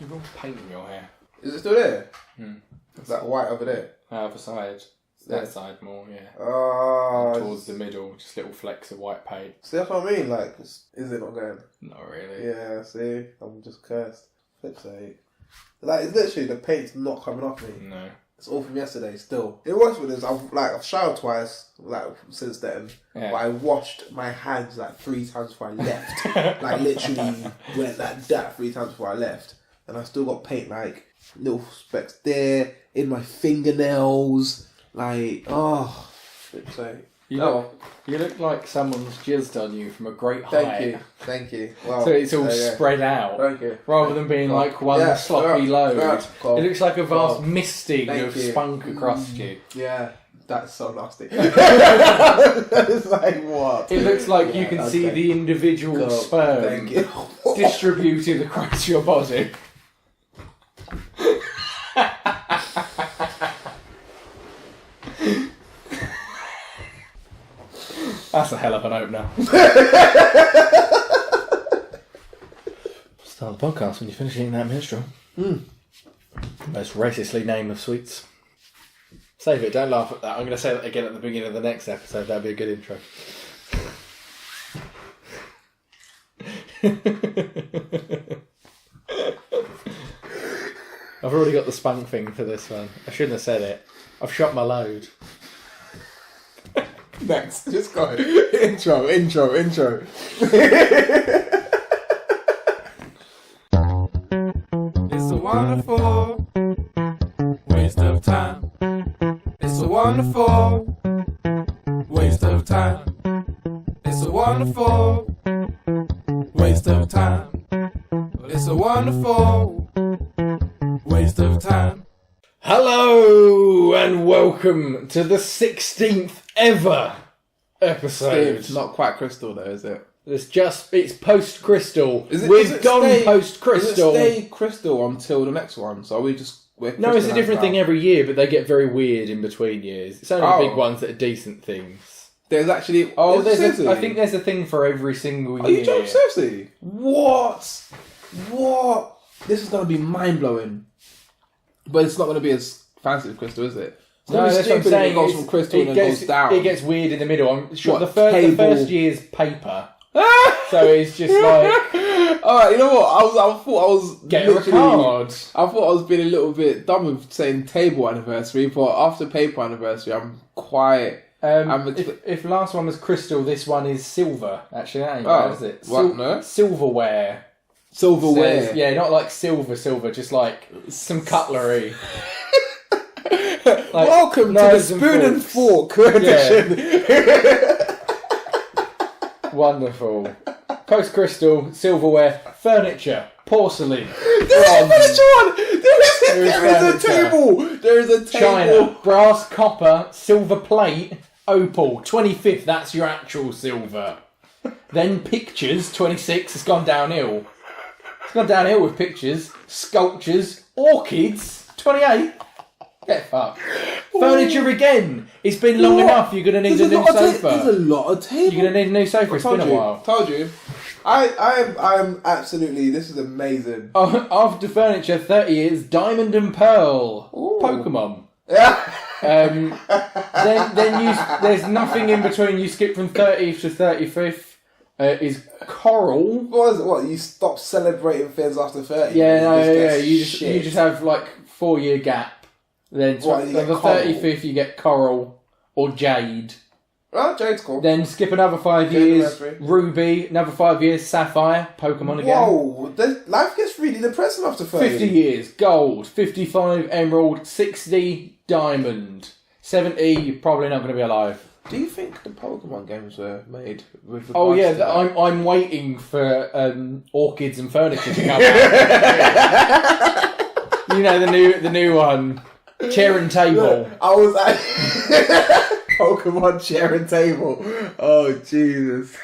You've got paint in your hair. Is it still there? Hmm. Is that white over there? Other side. That side more, yeah. Towards the middle, just little flecks of white paint. See, that's what I mean. Like, is it not going? Not really. Yeah, see? I'm just cursed. Flip's sake. Like, it's literally, the paint's not coming off me. No. It's all from yesterday still. It works with this. I've showered twice, like, since then. Yeah. But I washed my hands, like, 3 times before I left. Like, literally went like that 3 times before I left. And I still got paint, like, little specks there, in my fingernails. Like, oh, flip's sake. You look like someone's jizzed on you from a great height. Thank you. Well, so it's all spread out. Thank you. Rather than being like one sloppy load. Cool. It looks like a vast misting of spunk across you. Yeah, that's so nasty. It's like, what? It looks like you can see the individual sperm distributed across your body. That's a hell of an opener. Start the podcast when you finish eating that minstrel. Most racistly named of sweets. Save it, don't laugh at that. I'm going to say that again at the beginning of the next episode. That'd be a good intro. I've already got the spunk thing for this one. I shouldn't have said it. I've shot my load. Next, just go. Intro. It's a wonderful waste of time. It's a wonderful waste of time. It's a wonderful waste of time. It's a wonderful waste of time. Hello and welcome to the 16th ever episode. It's not quite crystal though, is it? It's post-crystal. We've gone post-crystal. Does it stay crystal until the next one? So we're no, it's a different thing every year, but they get very weird in between years. It's only the big ones that are decent things. There's actually... I think there's a thing for every single year. Are you joking? Seriously? What? This is going to be mind-blowing. But it's not going to be as fancy as crystal, is it? No, that's what I'm saying. It goes from crystal and then goes down. It gets weird in the middle. I'm sure the first year's paper. So it's just like... Alright, you know what? I thought I was... Get a card. I thought I was being a little bit dumb with saying table anniversary, but after paper anniversary, I'm quite... if last one was crystal, this one is silver. Actually, that ain't bad, is it? What? No? Silverware. Silverware. Yeah, not like silver, just like some cutlery. Like welcome to the spoon and fork edition. Wonderful. Post-crystal, silverware, furniture, porcelain. There is a table. There is a table. China, brass, copper, silver plate, opal. 25th, that's your actual silver. Then pictures, 26, it's gone downhill. It's gone downhill with pictures, sculptures, orchids, 28. Get fucked. Furniture again. It's been long enough. You're going to need a new sofa. There's a lot of tables. You're going to need a new sofa. It's been a while. Told you. I'm absolutely... This is amazing. After furniture, 30 years, Diamond and Pearl. Ooh. Pokemon. Yeah. Then there's nothing in between. You skip from 30th to 35th. Is Coral. What? You stop celebrating things after 30? Yeah, You just have like 4-year gap. Then on the 35th you get Coral or Jade. Oh, Jade's cool. Then skip another 5 years, Ruby, another 5 years, Sapphire, Pokemon again. Whoa, life gets really depressing after 30. 50 years, Gold, 55, Emerald, 60, Diamond, 70, you're probably not going to be alive. Do you think the Pokemon games were made with... Oh yeah, I'm waiting for orchids and furniture to come out. You know the new one. Chair and table. Look, I was at Pokemon chair and table. Oh Jesus!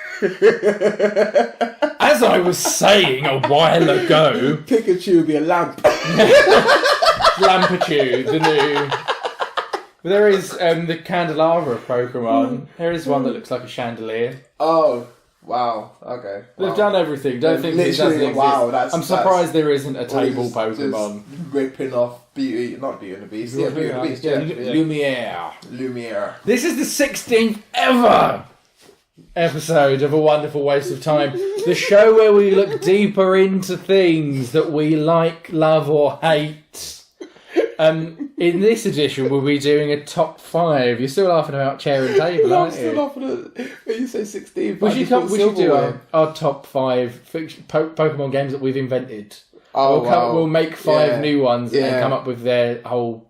As I was saying a while ago, Pikachu would be a lamp. Lampachu, the new. But there is the candelabra Pokemon. There is one that looks like a chandelier. Oh, Wow. Okay. They've done everything. Don't think this doesn't exist. Wow. I'm surprised there isn't a table just Pokemon. Ripping off Beauty, not Beauty and the Beast. Yeah, Beauty and the Beast. Yeah. Lumiere. This is the 16th ever episode of A Wonderful Waste of Time. The show where we look deeper into things that we like, love, or hate. In this edition, we'll be doing a top 5. You're still laughing about chair and table, aren't you? I'm still laughing at when you say 16. We should do our top 5 Pokemon games that we've invented. We'll make 5 new ones and then come up with their whole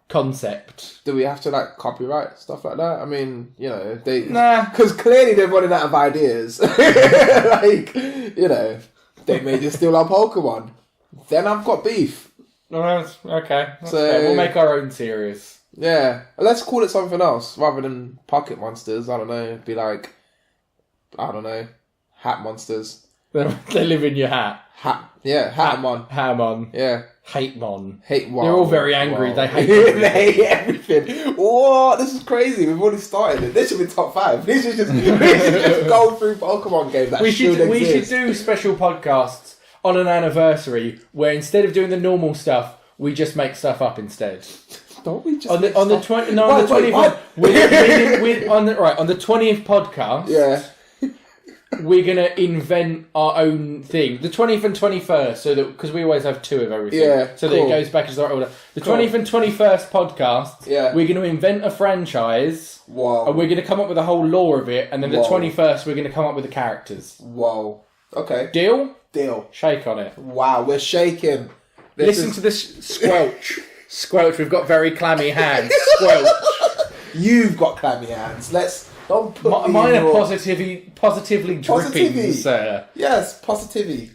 concept. Do we have to copyright stuff like that? I mean, they nah, because clearly they're running out of ideas. They may just steal our Pokemon. Then I've got beef. Okay. We'll make our own series. Yeah, let's call it something else rather than Pocket Monsters. I don't know. It'd be Hat Monsters. They live in your hat. Hatamon. Hatamon. Yeah. Hatemon. Hatemon. They're all very angry. They hate everything. They hate everything. Whoa, this is crazy. We've already started it. This should be top 5. We should just go through Pokemon games that we should do special podcasts on an anniversary where instead of doing the normal stuff, we just make stuff up instead. Don't we just on the 20th on the 20th podcast? Yeah. We're gonna invent our own thing. The 20th and 21st, so that because we always have 2 of everything, that it goes back into the right order. The 20th and 21st podcast, we're gonna invent a franchise. Wow. And we're gonna come up with a whole lore of it, and then the 21st we're gonna come up with the characters. Whoa. Okay. Deal. Shake on it. Wow, we're shaking. Listen to this squelch. Squelch. We've got very clammy hands. Squelch. You've got clammy hands. Don't put mine are positively dripping, sir. Yes, positivity.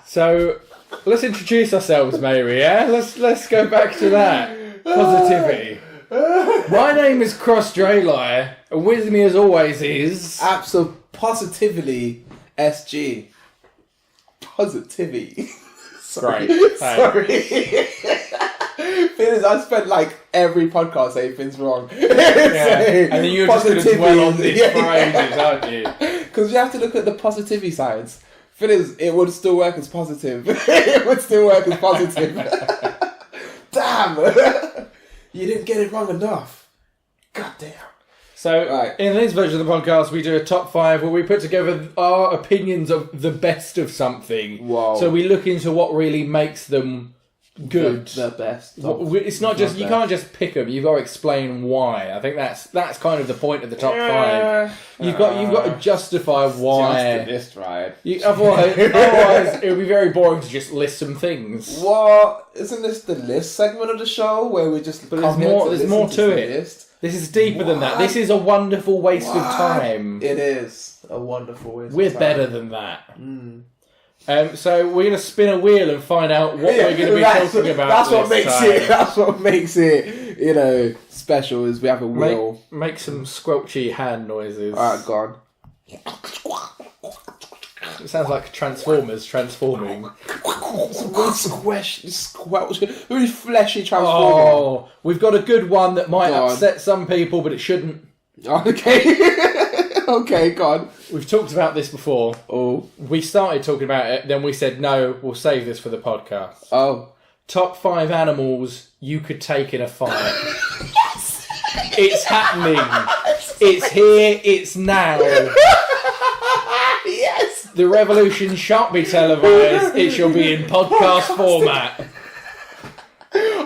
So let's introduce ourselves, maybe. Yeah, let's go back to that positivity. My name is Cross Draylai, and with me as always is Positively SG. Positivity. Sorry. Thing is, I spent every podcast saying things wrong. And then you're just going to dwell on this for ages, aren't you? Because you have to look at the positivity sides. Thing is, it would still work as positive. It would still work as positive. Damn! You didn't get it wrong enough. God damn. So, in this version of the podcast, we do a top 5 where we put together our opinions of the best of something. Wow. So we look into what really makes them good. The best. It's not just, you can't just pick them, you've got to explain why. I think that's kind of the point of the top 5. You've got to justify why. Just a list, right? Otherwise, it would be very boring to just list some things. What? Isn't this the list segment of the show where we just... But there's more to it. List? This is deeper than that. This is a wonderful waste of time. It is a wonderful waste of time. We're better than that. So we're going to spin a wheel and find out what we're going to be talking about. That's what makes it, special is we have a wheel. Make some squelchy hand noises. Alright, go on. It sounds like Transformers transforming. Really fleshy transforming. Oh, we've got a good one that might upset some people, but it shouldn't. Okay. Okay, go on. We've talked about this before. Oh. We started talking about it, then we said, no, we'll save this for the podcast. Oh. Top 5 animals you could take in a fight. Yes! It's happening. It's here, it's now. Yes! The revolution shan't be televised, it shall be in podcast format.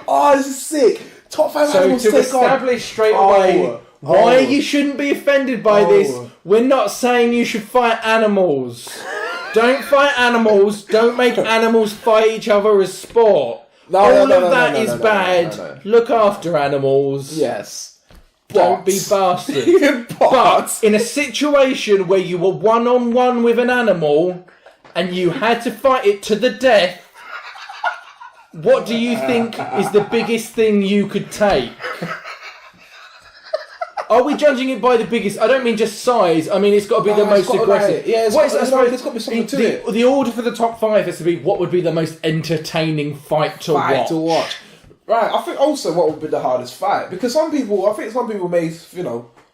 Oh, this is sick. Top 5 animals to establish straight away why you shouldn't be offended by this, we're not saying you should fight animals. Don't fight animals. Don't make animals fight each other as sport. All of that is bad. Look after animals. Yes. Don't be bastards. But in a situation where you were one-on-one with an animal and you had to fight it to the death, what do you think is the biggest thing you could take? Are we judging it by the biggest? I don't mean just size. I mean, it's got to be the most aggressive. There's got to be something to it. The order for the top 5 has to be what would be the most entertaining fight to watch. Right, I think also what would be the hardest fight, because I think some people may,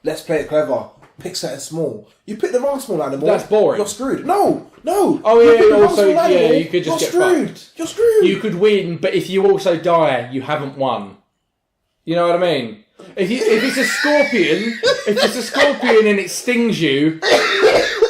let's play it clever, pick something small. You pick the wrong small animal. That's boring. You're screwed. No. Oh You yeah, pick the wrong also small animal, you could just get screwed. fucked. You're screwed. You could win, but if you also die, you haven't won. You know what I mean? If it's a scorpion and it stings you,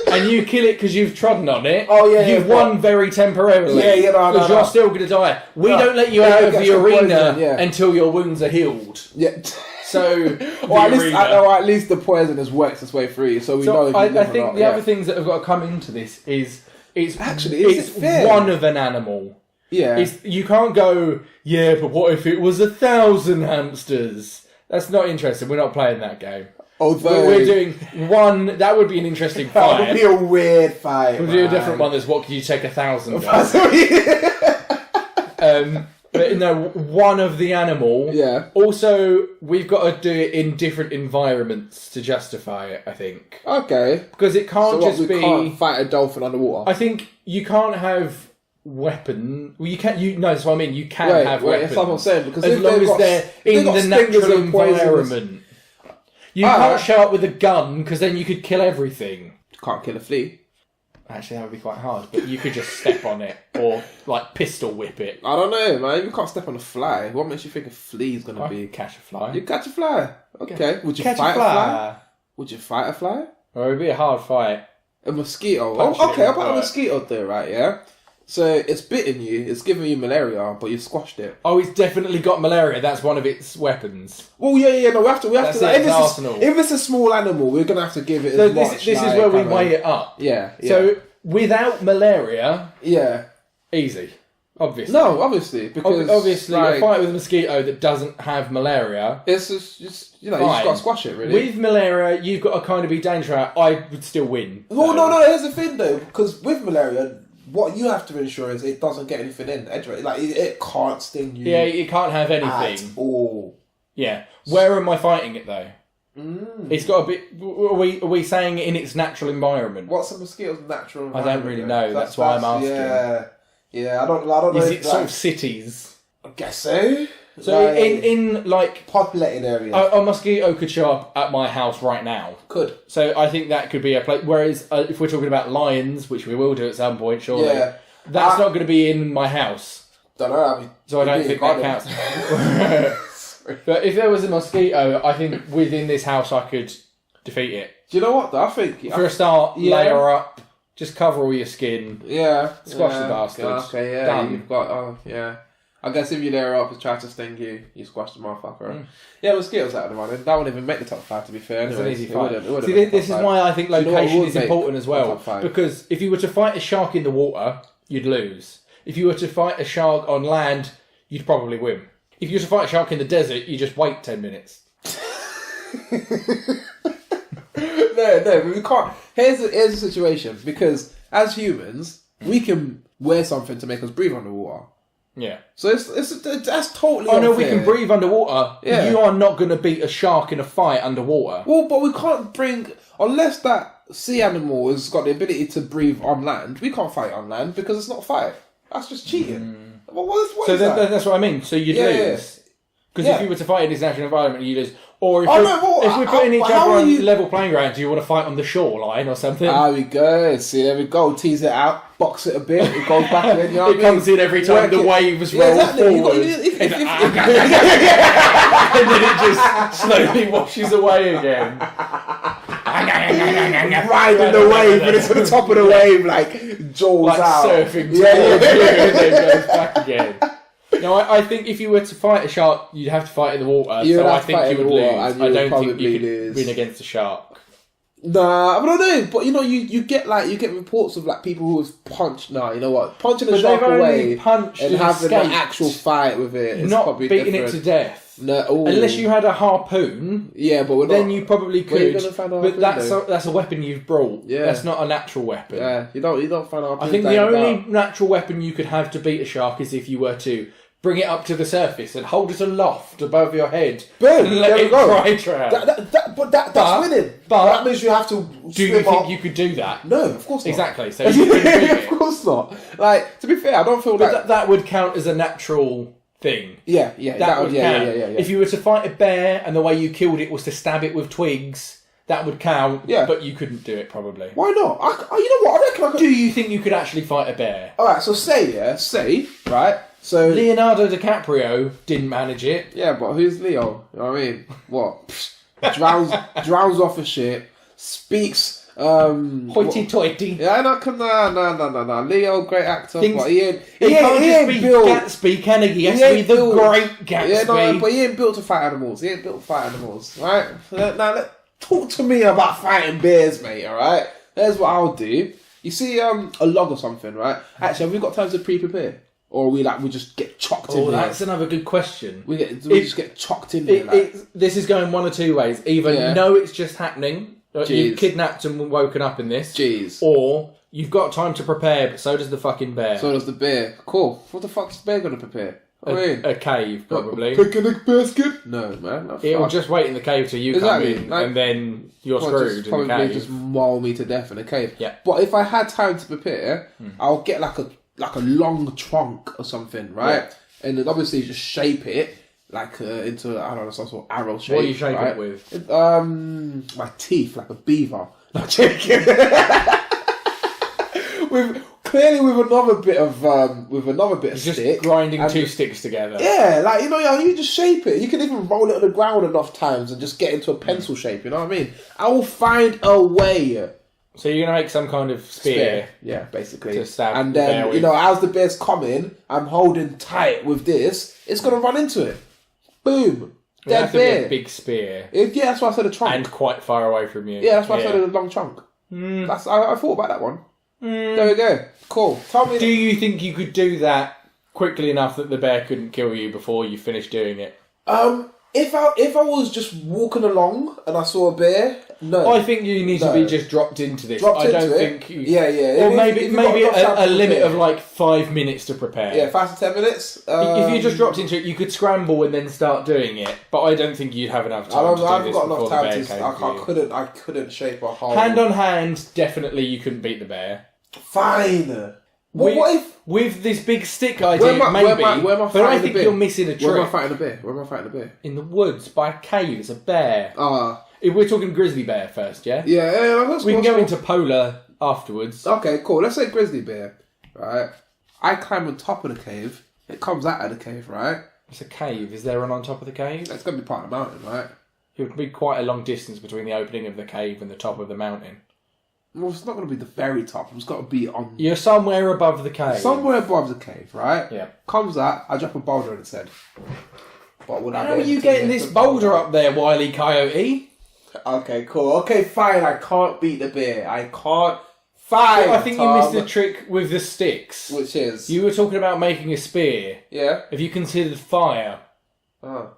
and you kill it because you've trodden on it, you've won very temporarily. Because you're still going to die. We don't let you out of the arena until your wounds are healed. Yeah. So, or at least the poison has worked its way through, so we know. I think the other things that have got to come into this is it's fair? one of an animal. Yeah. You can't go, but what if it was 1,000 hamsters? That's not interesting. We're not playing that game. Although we're doing one, that would be an interesting fight. That would be a weird fight. We'll do a different one. That's what could you take 1,000 but no, one of the animal. Yeah. Also, we've got to do it in different environments to justify it, I think. Okay. Because it can't we can't fight a dolphin underwater. I think you can't have weapon. Well, you can't. No, that's what I mean. You can have weapons. That's what I'm saying. Because as long as they're in the natural environment. You can't show up with a gun because then you could kill everything. You can't kill a flea. Actually, that would be quite hard. But you could just step on it or pistol whip it. I don't know, man. You can't step on a fly. What makes you think a flea's going to be? Catch a fly. You catch a fly. Okay. Would you catch fight a fly? Would you fight a fly? Well, it would be a hard fight. A mosquito. Oh, okay, how about a mosquito though, right? Yeah. So it's bitten you, it's giving you malaria, but you squashed it. Oh, it's definitely got malaria. That's one of its weapons. Well, yeah. No, we have to. Arsenal. If it's a small animal, we're gonna have to give it. This is where we weigh it up. Yeah. So without malaria, easy. Obviously. No, obviously, because obviously a fight with a mosquito that doesn't have malaria. It's just you just got to squash it, really. With malaria, you've got to kind of be dangerous. I would still win. Well, no. Here's the thing, though, because with malaria, what you have to ensure is it doesn't get anything in. Like it can't sting you. Yeah, it can't have anything. At all. Yeah. Where am I fighting it though? It's got a bit. Are we saying in its natural environment? What's a mosquito's natural environment? I don't really know. That's why I'm asking. Yeah. I don't know. Is it sort of cities? I guess so. So in populated areas, a mosquito could show up at my house right now. Could. So I think that could be a place. Whereas if we're talking about lions, which we will do at some point, surely, that's not going to be in my house. Don't know. So I don't think that counts. But if there was a mosquito, I think within this house I could defeat it. Do you know what though? I think for a start, layer up, just cover all your skin. Yeah. Squash the bastards. Okay. Yeah. Done. You've got. I guess if you layer up and try to sting you, you squash the motherfucker. Yeah, mosquitoes out of the running. That wouldn't even make the top 5, to be fair. It's an easy fight. See, this is why I think location is important as well. Because if you were to fight a shark in the water, you'd lose. If you were to fight a shark on land, you'd probably win. If you were to fight a shark in the desert, you just wait 10 minutes. No, we can't. Here's the situation. Because as humans, we can wear something to make us breathe underwater. Yeah. So that's totally no, unfair. we can breathe underwater. Yeah. You are not going to beat a shark in a fight underwater. Well, but we can't bring... Unless that sea animal has got the ability to breathe on land, we can't fight on land because it's not a fight. That's just cheating. What is that? That's what I mean. So you'd lose. Because if you were to fight in this natural environment, you'd lose. Or if we're putting each other on level playing ground, do you want to fight on the shoreline or something? There we go. See, there we go. Tease it out, box it a bit, it goes back in. You know it comes in every time the waves roll forward. And then it just slowly washes away again. Riding the wave, and it's at the top of the wave, like jaws out. Surfing towards you and then goes back again. No, I think if you were to fight a shark, you'd have to fight in the water. So I think you would lose. I don't think you could win against a shark. Nah, I don't know. But you get reports of like people who have punched. Nah, you know what? Punching a shark away and having an actual fight with it. It's not beating it to death. No, unless you had a harpoon. Yeah, but then you probably could. Where are you gonna find a harpoon, but that's a weapon you've brought. Yeah, that's not a natural weapon. Yeah, you don't find a harpoon. I think the only natural weapon you could have to beat a shark is if you were to bring it up to the surface and hold it aloft above your head. Boom! And let it dry drown. That's winning. But that means you have to. Do you think you could do that? No, of course not. Exactly. So you couldn't beat it. Of course not. Like, to be fair, I don't feel that would count as a natural thing. Yeah, That would count. Yeah. If you were to fight a bear and the way you killed it was to stab it with twigs, that would count. Yeah. But you couldn't do it probably. Why not? You know what? I reckon I could. Do you think you could actually fight a bear? All right. So say, right. So Leonardo DiCaprio didn't manage it. yeah, but who's Leo? You know what I mean? What? drowns off a ship, speaks. Hoity-toity. Yeah, no. Leo, great actor. Things- But he ain't just be built. Gatsby, can he? He has He to be ain't the built. great Gatsby. Yeah, no, but he ain't built to fight animals. Right? Now, talk to me about fighting bears, mate. All right. Here's what I'll do. You see, a log or something, right? Actually, have we got time to pre-prepare, or we just get chocked in? Oh, there? that's another good question. We just get chocked in there. This is going one or two ways. Either Yeah. no, it's just happening. Jeez. You've kidnapped and woken up in this. Jeez. Or you've got time to prepare, but so does the fucking bear. So does the bear. Cool. What the fuck's the bear gonna prepare? A cave, probably. Picnic basket? No, man. No, It'll fuck. just wait in the cave till you Exactly, come in, like- and then you're Well, screwed just in the probably cave. just maul me to death in a cave. Yeah. But if I had time to prepare, I'll get like a long trunk or something, right? Yeah. And then obviously just shape it into I don't know, some sort of arrow shape. What do you shape right? it with? My teeth like a beaver. Not joking. with another bit of Just stick. grinding and- two sticks together. Yeah, you just shape it. You can even roll it on the ground enough times and just get into a pencil shape. You know what I mean? I will find a way. So you're going to make some kind of spear. Yeah, basically. To stab and the bear then, with. as the bear's coming, I'm holding tight with this. It's going to run into it. Boom. It has Dead to be bear. a big spear. Yeah, that's why I said a trunk. And quite far away from you. Yeah, that's why I said a long trunk. I thought about that one. There we go. Cool. Tell me. Do you think you could do that quickly enough that the bear couldn't kill you before you finished doing it? If I was just walking along and I saw a bear, no. I think you need to be just dropped into this. Dropped I don't into it? think you... Yeah. Or maybe if you've got enough time a to limit prepare. of like 5 minutes to prepare. Yeah, 5 to 10 minutes. If you just dropped into it, you could scramble and then start doing it. But I don't think you'd have enough time to do I've this got before enough the time bear to. came to you. I couldn't shape a whole. Hand on hand, definitely you couldn't beat the bear. Fine. What if? With this big stick idea, Where am I maybe. fighting But I the think bear? you're missing a trick. Where am I fighting a bear? In the woods, by a cave, it's a bear. Ah. If we're talking grizzly bear first, yeah? Yeah, that's We can cool, go that's into polar afterwards. cool. Okay, cool. Let's say grizzly bear, right? I climb on top of the cave. It comes out of the cave, right? It's a cave. Is there one on top of the cave? It's gonna be part of the mountain, right? It would be quite a long distance between the opening of the cave and the top of the mountain. Well, it's not gonna be the very top. It's got to be on You're somewhere above the cave. somewhere above the cave, right? Yeah. Comes out. I drop a boulder in its head. But would I How are be able you to getting get this the boulder up there, Wile E. Coyote? Okay, cool. Okay, fine. I can't beat the bear. I can't. Fine. I think Tom. you missed the trick with the sticks. Which is You were talking about making a spear. yeah. Have you considered fire? Oh.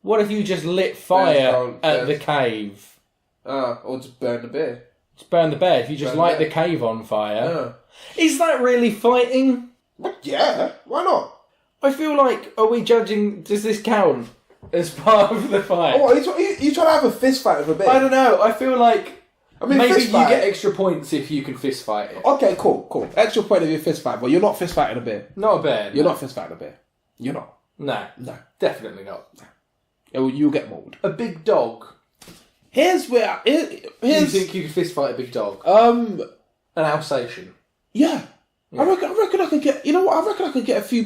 What if you just lit fire don't- at the cave? Or just burn the bear. Just burn the bear. If you just Burn light the the cave on fire. Yeah. Is that really fighting? Yeah. Why not? I feel like, are we judging, does this count as part of the fight? Oh, you trying to have a fist fight with a bear? I don't know. I feel like maybe fist you fight. get extra points if you can fist fight it. Okay, cool. Extra point of your fist fight, but you're not fist fighting a bear. Not a bear. You're not fist fighting a bear. You're not. No, No. definitely not. You'll get mauled. A big dog. Here's where. Do you Here's. think you could fist fight a big dog? Um. An Alsatian. Yeah. I reckon I could get. You know what? I reckon I could get a few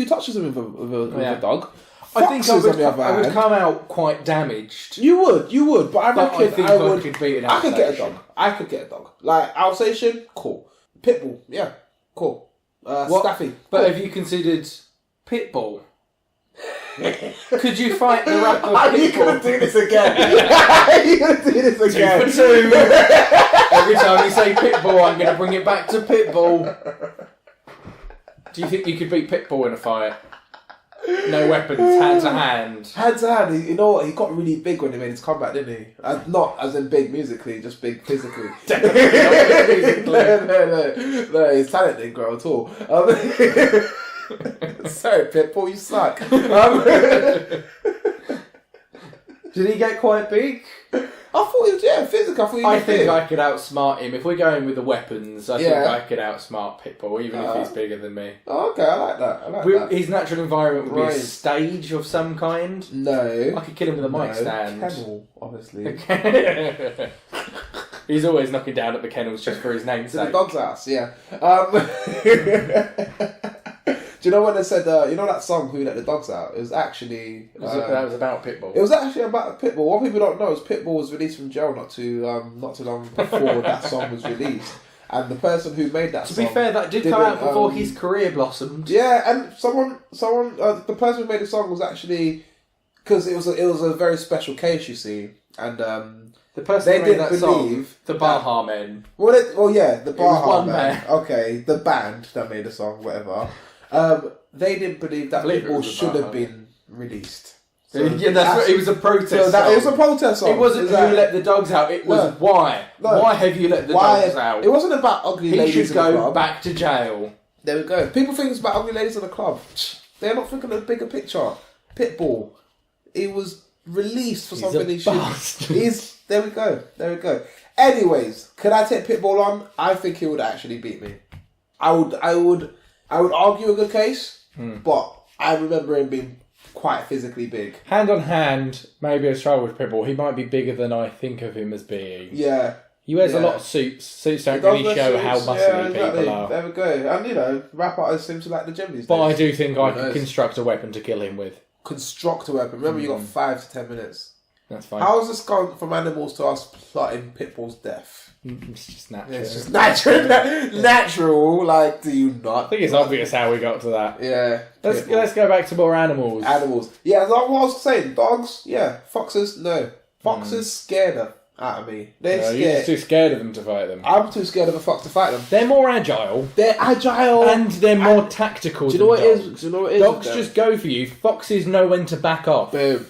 touches with a dog. I think Foxes, on the other I would hand, come out quite damaged. You would, but I But reckon I think I I would. could beat an I could get a Alsatian. dog. I could get a dog. Like Alsatian, cool. Pitbull, yeah, cool. Staffy, But cool. have you considered Pitbull? Could you fight the rapper Are you gonna Pitbull? do this again? Are you gonna do this again? 2 for 2. Every time you say Pitbull, I'm going to bring it back to Pitbull. Do you think you could beat Pitbull in a fight? No weapons, hand to hand. Hand to hand, you know what? He got really big when he made his comeback, didn't he? Not as in big musically, just big physically. No, his talent didn't grow at all. Sorry, Pitbull, you suck. Did he get quite big? thought he was, physical. I thought he was I think big. I could outsmart him. If we're going with the weapons, I think Yeah. I could outsmart Pitbull, even if he's bigger than me. Oh, okay, I like that. His natural environment would be a Right. stage of some kind. No. I could kill him with a mic stand. Kennel, obviously. He's always knocking down at the kennels just for his name's To the sake. dog's house, yeah. Do you know when they said, you know that song, Who Let the Dogs Out? It was actually... That was about Pitbull. It was actually about Pitbull. What people don't know is Pitbull was released from jail not too long before that song was released. And the person who made that To song... be fair, that did come out before his career blossomed. Yeah, and the person who made the song was actually... Because it was a very special case, you see. And The person they who made didn't that song, believe... the Baha Men. the Baha one Man. man. Okay, the band that made the song, whatever. They didn't believe that believe it Pitbull was the should Baha have been released. Yeah, that's what, it was a protest song. It was a protest song. It wasn't Exactly. who let the dogs out, it was why. No. Why have you let the dogs out? It wasn't about ugly He ladies should in the go club. back to jail. There we go. People think it's about ugly ladies in the club. They're not thinking of the bigger picture. Pitbull. He was released for something he should. bastard. There we go. Anyways, could I take Pitbull on? I think he would actually beat me. I would argue a good case, but I remember him being quite physically big. Hand on hand, maybe a struggle with Pitbull. He might be bigger than I think of him as being. Yeah. He wears a lot of suits. Suits don't really show how muscly people are. There we go. And rap artists seem to like the gym these days. But I do think I could knows? construct a weapon to kill him with. Construct a weapon. Remember, you got 5 to 10 minutes. That's fine. How has this gone from animals to us plotting Pitbull's death? It's just natural. It's just natural. Like, do you not? I think it's obvious how we got to that. Yeah. Let's go back to more animals. Animals. Yeah, that's what I was saying. Dogs, yeah. Foxes, no. Foxes scared them out of me. They're You're scared. just too scared of them to fight them. I'm too scared of a fox to fight them. They're more agile. They're agile. And they're more tactical. Do you know what it dogs. is? Do you know what it is? Dogs just go for you. Foxes know when to back off. Boom.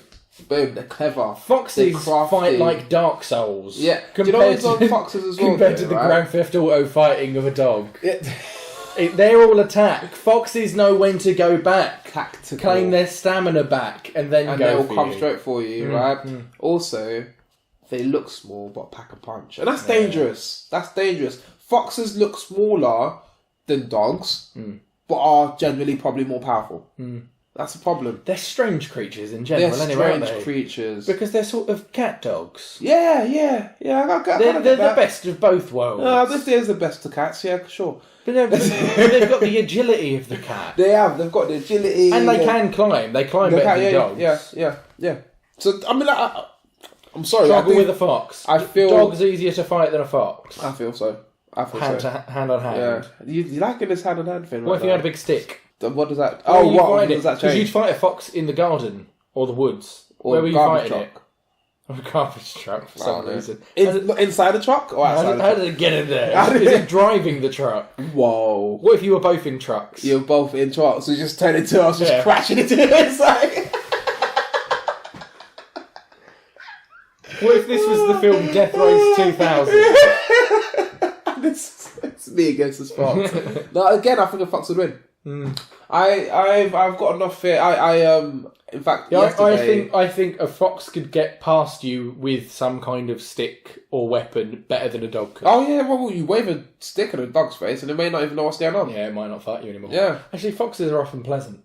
Boom. They're clever. Foxes They're crafty. fight like Dark Souls. Yeah. Do you know Compared what's on to foxes as well? compared to though, the right? Grand Theft Auto fighting of a dog. It, They're all attack. Foxes know when to go back, tactical. claim their stamina back, and then and go they'll for come you. straight for you, right? Also, they look small but pack a punch, and that's dangerous. That's dangerous. Foxes look smaller than dogs, but are generally probably more powerful. That's a problem. They're strange creatures in general, They're anyway, aren't strange they? creatures. Because they're sort of cat dogs. Yeah. They're the best of both worlds. This is the best to cats, yeah, sure. But they've got the agility of the cat. They've got the agility. And they can climb. They climb They better can, than dogs. yeah. So, I mean, I'm sorry. Struggle with a fox. I feel... Dog's easier to fight than a fox. I feel so. Hand on hand. Yeah. You liking this hand on hand thing? What if you had a big stick? What does that? Where Oh, you what fight does it? that Because change? you'd fight a fox in the garden or the woods. Or Where were you garbage fighting truck? it? On a garbage truck for some reason. Inside the truck or outside? How did it get in there? Is it driving the truck? Whoa! What if you were both in trucks? You're both in trucks, so you just turn into us, just Yeah. crashing into the inside. What if this was the film Death Race 2000? It's me against the Fox. No, again, I think a fox would win. I've got enough fear. In fact, Yeah, yesterday, I think a fox could get past you with some kind of stick or weapon better than a dog could. Oh yeah, well you wave a stick at a dog's face and it may not even know what's going on. Yeah, it might not fight you anymore. Yeah. Actually, foxes are often pleasant.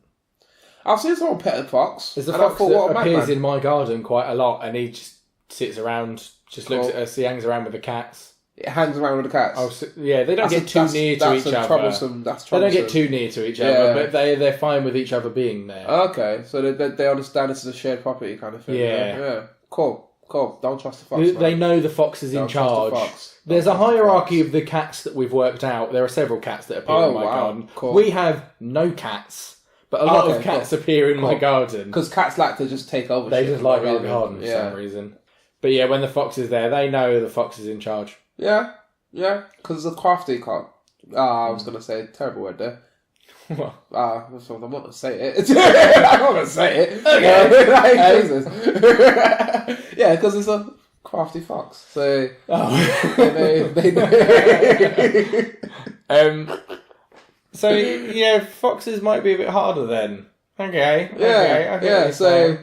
I've seen someone pet a fox. There's a and I fox thought, that what a appears madman. in my garden quite a lot, and he just sits around, just looks at us, he hangs around with the cats. It hangs around with the cats. Oh, so, yeah, they don't get too near to each other. Troublesome. That's They troublesome. don't get too near to each Yeah. other, but they're fine with each other being there. Okay, so they understand this is a shared property kind of thing. Yeah. Cool. Don't trust the fox. They know the fox is in Don't trust the charge. fox. There's Don't a trust the hierarchy fox. of the cats that we've worked out. There are several cats that appear Oh, in my wow. garden. Cool. We have no cats, but a lot Okay, of cats cool. appear in my Cool. garden. Because cats like to just take over. They shit just for like no our reason. garden for Yeah. some reason. But yeah, when the fox is there, they know the fox is in charge. Yeah. Because it's a crafty cat. I was gonna say a terrible word there. Well, I'm not gonna say it. I'm not gonna say it. Okay. Jesus. Yeah, because it's a crafty fox. So they know. So yeah, foxes might be a bit harder then. Okay. Yeah. what you're So saying.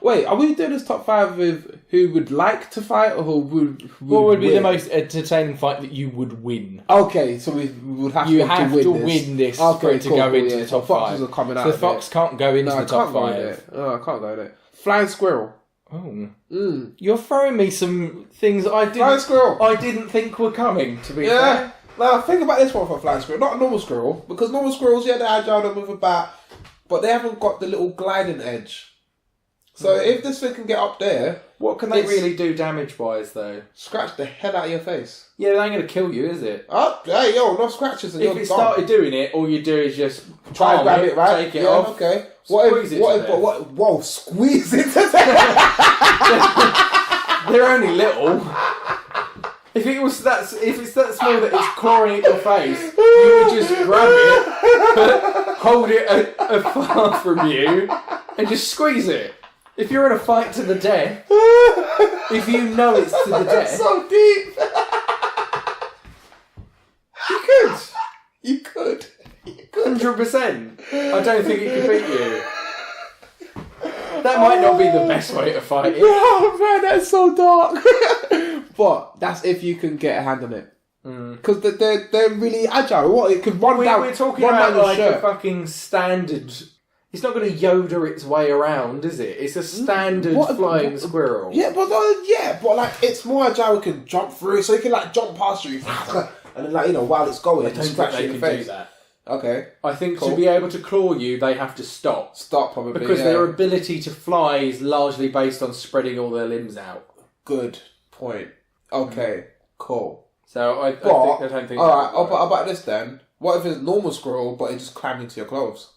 Wait, are we doing this top 5 with who would like to fight or who would What would be win? the most entertaining fight that you would win? Okay, so we would have You to have win to this. win this for it to go into the top Foxes 5. are coming out So the of Fox it. can't go into No, the I top can't go in 5. it. Oh, I can't go in it. Flying squirrel. Oh, Mm. you're throwing me some things Flying I squirrel. didn't think were coming. To be Yeah. fair, Now think about this one for a flying squirrel. Not a normal squirrel, because normal squirrels, yeah, they're agile, they move a bat, but they haven't got the little gliding edge. So if this thing can get up there, what can they It's- really do damage-wise though? scratch the head out of your face. Yeah, they ain't gonna kill you, is it? Oh, hey, yo, no scratches and If you're it done. started doing it, all you do is just Try and palm grab it, right? take it yeah, off. okay. Squeeze it to death. Whoa, squeeze it to death. They're only little. If it's that small that it's clawing at your face, you would just grab it, hold it afar from you, and just squeeze it. If you're in a fight to the death, if you know it's to the That's death, so deep. you could. You could. 100%. I don't think it could beat you. That might not be the best way to fight it. Oh man, that's so dark. But that's if you can get a hand on it. Because they're really agile. What, it could run down. We're talking run about down your like shirt. a fucking standard. It's not going to Yoda its way around, is it? It's a standard flying squirrel. Yeah, but like it's more agile. It can jump through, so it can like jump past you, and then like while it's going, I don't think scratch they you in can the face. do that. Okay, I think Cool. to be able to claw you, they have to stop. stop probably Because yeah. their ability to fly is largely based on spreading all their limbs out. Good point. Okay, cool. So I But don't think. all right, that would work. about this then? What if it's a normal squirrel, but it just climbed into your clothes?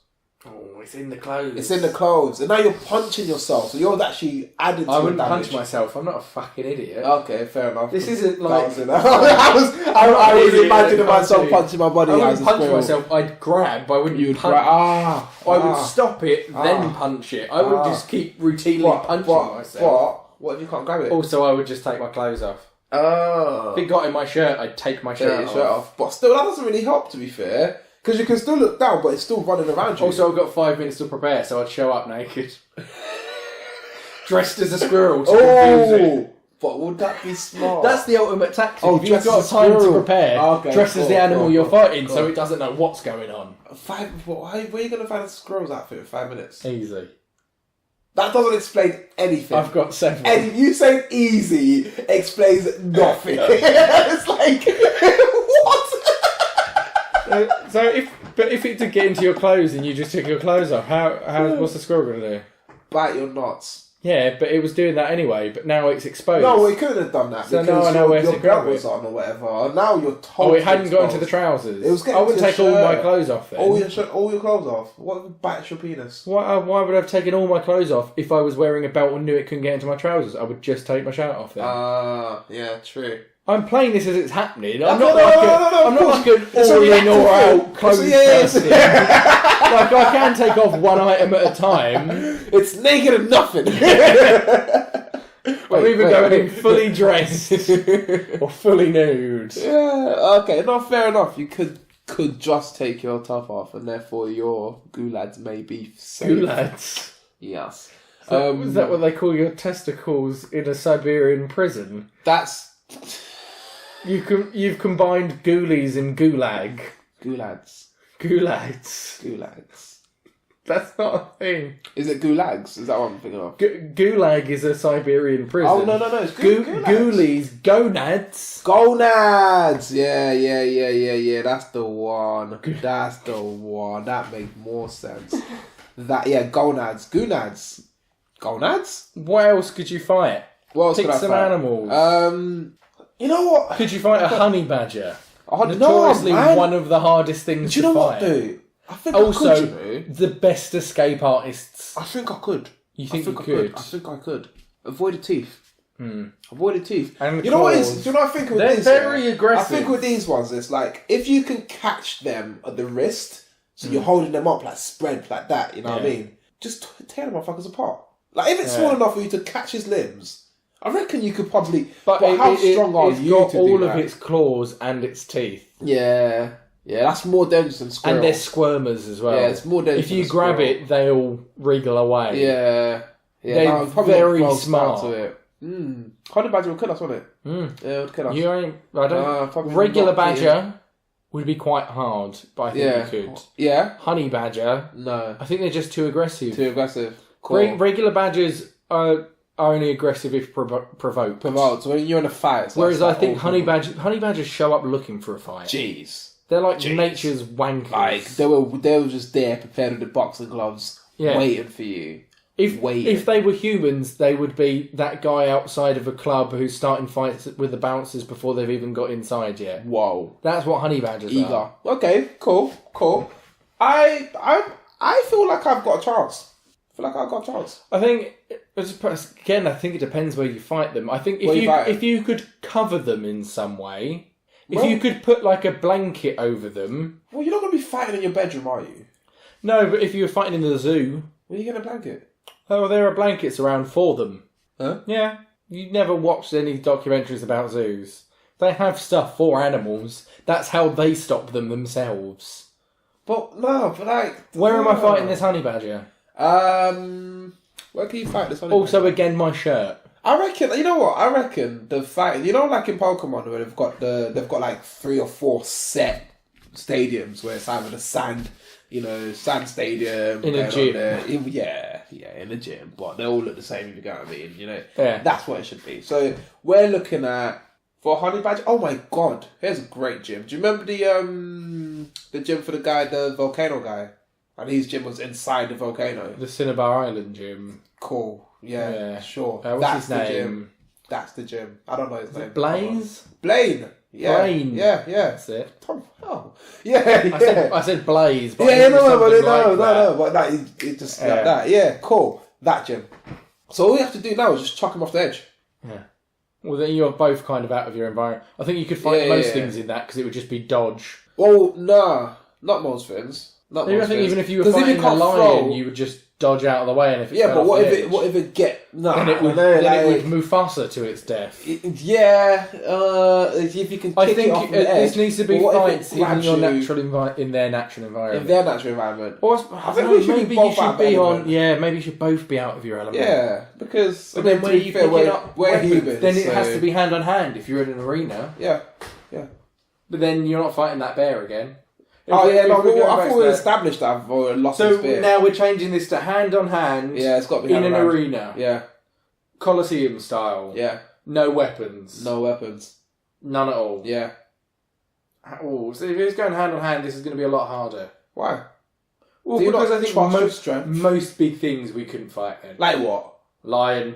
Oh, it's in the clothes. It's in the clothes, and now you're punching yourself, so you're actually adding to I your wouldn't damage. punch myself. I'm not a fucking idiot. Okay, fair enough. This isn't That like was it. I was imagining myself punching my body I as wouldn't a punch squirrel. myself. I'd grab. I wouldn't You'd punch. I would stop it, then punch it. I would just keep routinely punching myself. What if you can't grab it? Also, I would just take my clothes off. Oh. If it got in my shirt, I'd take my shirt off. But still, that doesn't really help, to be fair. Because you can still look down, but it's still running around you. Also, I've got 5 minutes to prepare, so I'd show up naked. Dressed as a squirrel to confuse it. But would that be smart? That's the ultimate tactic. Oh, If you've dress got as a time to squirrel. prepare, Okay, dress as the cool, animal cool, you're cool, fighting cool. so it doesn't know what's going on. where are you going to find a squirrel's outfit in 5 minutes? Easy. That doesn't explain anything. I've got 7. And you saying easy explains nothing. It's like, what? So if it did get into your clothes and you just took your clothes off, what's the squirrel going to do? Bite your nuts. Yeah, but it was doing that anyway. But now it's exposed. No, it couldn't have done that So because now I know where to your grab belt was it. on or whatever. Now you're told. Oh, it hadn't got into exposed. the trousers. It was getting I wouldn't to your take all my shirt. clothes off then. All your clothes off. What if it bites your penis? Why would I have taken all my clothes off if I was wearing a belt and knew it couldn't get into my trousers? I would just take my shirt off then. Yeah, true. I'm playing this as it's happening. I'm No, not no, like no, no, no, I'm of not course. like an It's a all in reactive or out thing. clothes person. Like I can take off one item at a time. It's naked and nothing. I'm even going in fully dressed or fully nude. Yeah, okay, no, fair enough. You could just take your top off, and therefore your gulads may be safe. Gulads. Yes. Is that what they call your testicles in a Siberian prison? That's You've combined ghoulies and gulag. gulads. Gulags. Gulags. That's not a thing. Is it gulags? Is that what I'm thinking of? Gulag is a Siberian prison. Oh no! It's gulags. Ghoulies, gonads. Gonads. Yeah. That's the one. That's the one. That makes more sense. Gonads. Gonads. What else could you fight? What else Pick could I some fight? animals. You know what? Could you fight a honey badger? No, Notoriously man. one of the hardest things Do you to know fight. what, dude? I think Also, I could, you know. the best escape artists. I think I could. You think you I could? I think I could. Avoid the teeth. Avoid the teeth. And the you know what claws. is? Do you know what I think with They're these? very aggressive. I think with these ones, it's like if you can catch them at the wrist, so you're holding them up like spread like that. You know what I mean? Just tear them motherfuckers apart. Like if it's small enough for you to catch his limbs, I reckon you could probably. But how strong are it's you got to all do of that? its claws and its teeth. Yeah, that's more dangerous than squirrel. And they're squirmers as well. Yeah, it's more dangerous If you than grab squirrel. it, they'll wriggle away. Yeah, Yeah, They're no, probably very not close smart. To it. Honey badger would kill us, wouldn't it? Yeah, it would kill us. You ain't, I don't. Probably Regular not, badger would be quite hard, but I think you could. Yeah. Honey badger, No. I think they're just too aggressive. Too aggressive. Cool. Regular badgers are only aggressive if provoked. Provoked. So when you're in a fight. Whereas I think honey badgers show up looking for a fight. Jeez. They're like nature's wankers. Like they were just there prepared with the boxing gloves, waiting for you. If they were humans, they would be that guy outside of a club who's starting fights with the bouncers before they've even got inside yet. Whoa. That's what honey badgers are. Okay, cool. I feel like I've got a chance. I think, again, I think it depends where you fight them. I think if you could cover them in some way, if you could put like a blanket over them... Well, you're not going to be fighting in your bedroom, are you? No, but if you were fighting in the zoo... Where are you getting a blanket? Oh, there are blankets around for them. Huh? Yeah. You never watched any documentaries about zoos. They have stuff for animals. That's how they stop them themselves. But like... Where am I fighting this honey badger? Where can you fight this honey Also, badger? again, my shirt. I reckon, you know what? I reckon the fight, like in Pokemon where they've got like 3 or 4 set stadiums where it's either the sand stadium in a gym. In a gym, but they all look the same. If you get what I mean, Yeah. That's what it should be. So we're looking at for honey badger. Oh my god, here's a great gym. Do you remember the gym for the volcano guy? And his gym was inside the volcano. The Cinnabar Island gym. Cool. Yeah. Sure. What's his name? Gym. That's the gym. I don't know his name. Blaze? Blaine. Yeah. Blaine. Yeah. That's it. Tom. Oh. Yeah. I said Blaze. But no. But that it just like that. Yeah. Cool. That gym. So all we have to do now is just chuck him off the edge. Yeah. Well, then you're both kind of out of your environment. I think you could fight most things in that because it would just be dodge. Well, nah. Not most things. I think even if you were fighting a lion, you would just dodge out of the way, and if it but what if it get then it would Mufasa to its death. If you can, I think it off the edge, this needs to be fights in their natural environment. In their natural environment. I think we should maybe you should be on. Yeah, maybe you should both be out of your element. Yeah, because then where you pick it up, we're humans, then it has to be hand on hand if you're in an arena. Yeah. But then you're not fighting that bear again. I thought we established that for lost his spear. So now we're changing this to hand on hand. Yeah, it's got to be in an arena. Yeah, Colosseum style. Yeah, no weapons. None at all. Yeah. Oh, so if it's going hand on hand, this is going to be a lot harder. Why? Well, because I think most big things we couldn't fight then. Like what? Lion,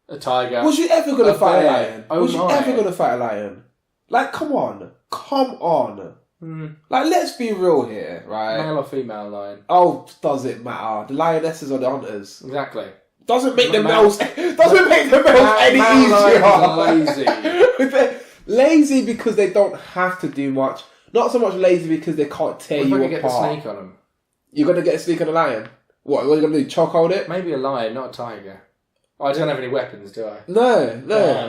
a tiger. Was you ever going to fight a lion? Was you ever going to fight a lion? Like, come on. Like, let's be real here, right? Male or female lion? Oh, does it matter? The lionesses are the hunters. Exactly. Doesn't make the males any easier. Lazy because they don't have to do much. Not so much lazy because they can't tear you apart. Get the snake on them. You're going to get a snake on a lion? What are you going to do? Chokehold it? Maybe a lion, not a tiger. I don't have any weapons, do I? No.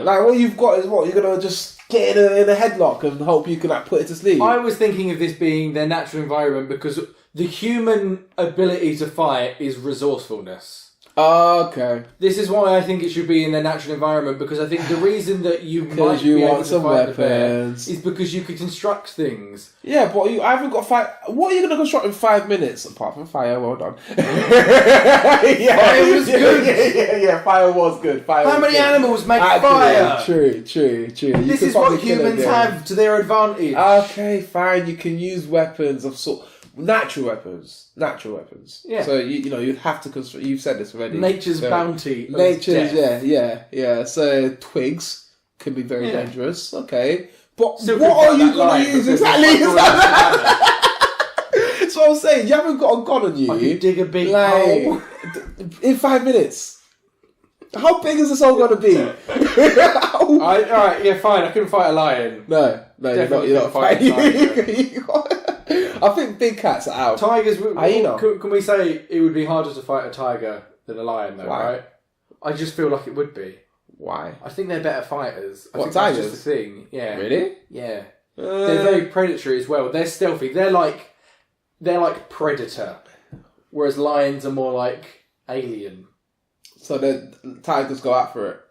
Like, all you've got is what? You're going to just get in a headlock and hope you can put it to sleep? I was thinking of this being their natural environment because the human ability to fight is resourcefulness. Okay. This is why I think it should be in their natural environment, because I think the reason that you might be able to fight the bear is because you could construct things. Yeah, but I haven't got fire. What are you going to construct in 5 minutes? Apart from fire, well done. Fire was good. Yeah, fire was good. How many animals make fire? True. This is what humans have to their advantage. Okay, fine. You can use weapons of sort. Natural weapons. Yeah. So you'd have to construct. You've said this already. Nature's bounty. Yeah. So twigs can be very dangerous. Okay, but so what are you going to use exactly? That's what I'm saying. You haven't got a gun on you. I can dig a big hole in 5 minutes. How big is this hole going to be? Alright, yeah, fine. I couldn't fight a lion. No, you're not fighting. I think big cats are out. Tigers. Can we say it would be harder to fight a tiger than a lion, though? Why? Right? I just feel like it would be. Why? I think they're better fighters. I think tigers? That's just the thing. Yeah. Really? Yeah. They're very predatory as well. They're stealthy. They're like Predator, whereas lions are more like Alien. So then tigers go out for it.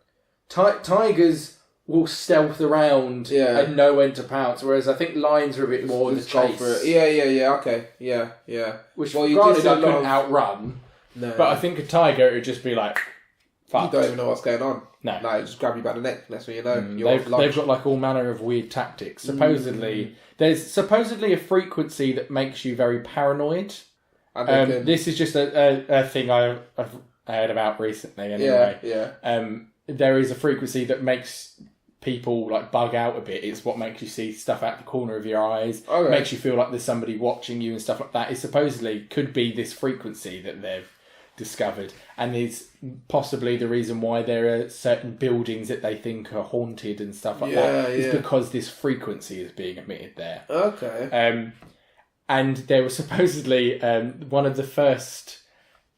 Tigers will stealth around and know when to pounce, whereas I think lions are a bit more the chase. For it. Yeah, okay. Yeah. Which, well, granted, I couldn't outrun, but I think a tiger, it would just be like, fucked. You don't even know what's going on. No. Like, just grab you by the neck, next thing you know, they've got like all manner of weird tactics. Supposedly, there's supposedly a frequency that makes you very paranoid. This is just a thing I've heard about recently anyway. Yeah. There is a frequency that makes people like bug out a bit. It's what makes you see stuff out the corner of your eyes. Okay. Makes you feel like there's somebody watching you and stuff like that. It supposedly could be this frequency that they've discovered, and is possibly the reason why there are certain buildings that they think are haunted and stuff like that. Is because this frequency is being emitted there. Okay. And there was supposedly one of the first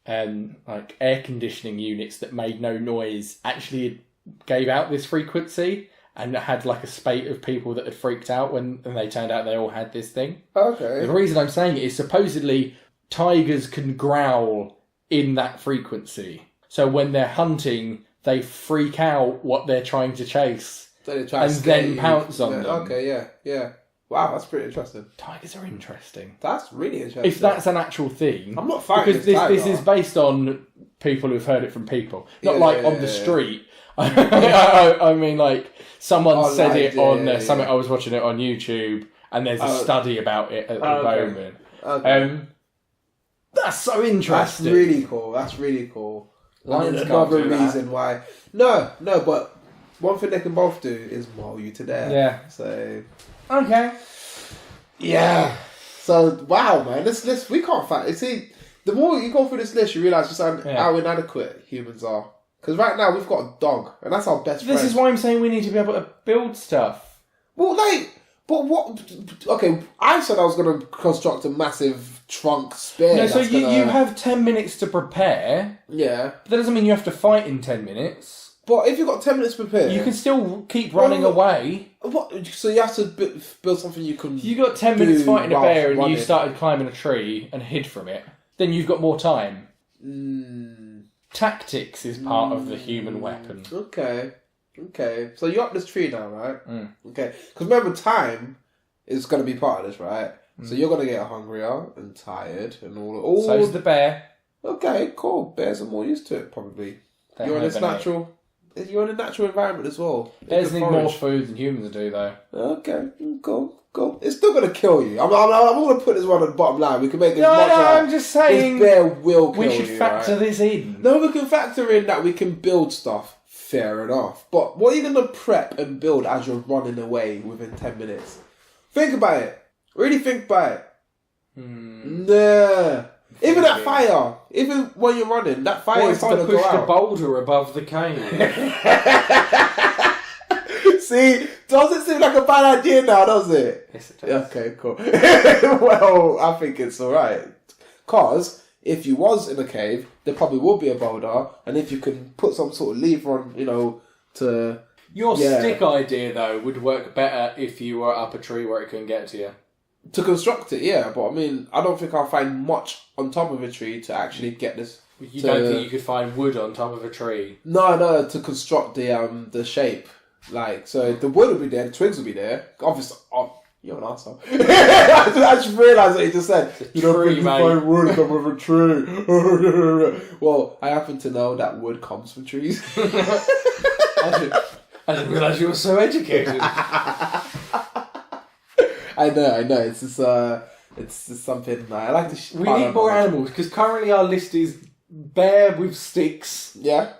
like air conditioning units that made no noise actually gave out this frequency, and had like a spate of people that had freaked out when they turned out they all had this thing. Okay. The reason I'm saying it is supposedly tigers can growl in that frequency. So when they're hunting, they freak out what they're trying to chase and then pounce on them. Okay, yeah. Wow, that's pretty interesting. Tigers are interesting. That's really interesting. If that's an actual thing. I'm not fighting because this is based on people who've heard it from people. Not on the street. I mean, like, someone said it on something. I was watching it on YouTube, and there's a study about it at the moment. Okay. That's so interesting. That's really cool. And another reason why. No, but one thing they can both do is maul you to death. Yeah. So. Okay. Yeah. So, wow, man. This list, we can't fight. You see, the more you go through this list, you realise just how inadequate humans are. Because right now, we've got a dog, and that's our best friend. This is why I'm saying we need to be able to build stuff. Well, but what... Okay, I said I was going to construct a massive trunk spear. No, so you have 10 minutes to prepare. Yeah. But that doesn't mean you have to fight in 10 minutes. But if you've got 10 minutes to prepare... You can still keep running away. What? So you have to build something you can... You got 10 minutes fighting a bear and you started climbing a tree and hid from it, then you've got more time. Tactics is part of the human weapon. Okay. So you're up this tree now, right? Okay. Because remember, time is going to be part of this, right? So you're going to get hungrier and tired and all... So's the bear. Okay, cool. Bears are more used to it, probably. You're in a natural environment as well. Bears need more food than humans do, though. Okay, cool. It's still going to kill you. I'm going to put this one on the bottom line. We can make it much I'm just saying... This bear will kill you, we should factor this in. No, we can factor in that we can build stuff. Fair enough. But what are you going to prep and build as you're running away within 10 minutes? Think about it. Really think about it. Nah. Even that fire, even when you're running, that fire is going to push go out. the boulder above the cave. See, doesn't seem like a bad idea now, does it? Yes, it does. Okay, cool. Well, I think it's alright. Because if you was in a cave, there probably would be a boulder, and if you can put some sort of lever on, to... Your stick idea, though, would work better if you were up a tree where it couldn't get to you. To construct it, yeah, but I mean, I don't think I'll find much on top of a tree to actually get this. You don't think you could find wood on top of a tree? No, to construct the shape. Like, so the wood will be there, the twigs will be there. Obviously, you're an arsehole. I just realised what you just said. You don't think you find wood on top of a tree. Well, I happen to know that wood comes from trees. I didn't realise you were so educated. I know. It's just something I like to. We need more animals because currently our list is bear with sticks,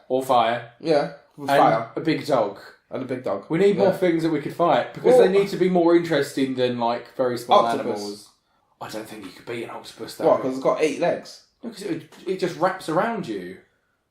or fire, with and fire, a big dog, and a big dog. We need more things that we could fight because they need to be more interesting than like very small animals. I don't think you could beat an octopus though. What? Because it's got 8 legs. Because it just wraps around you.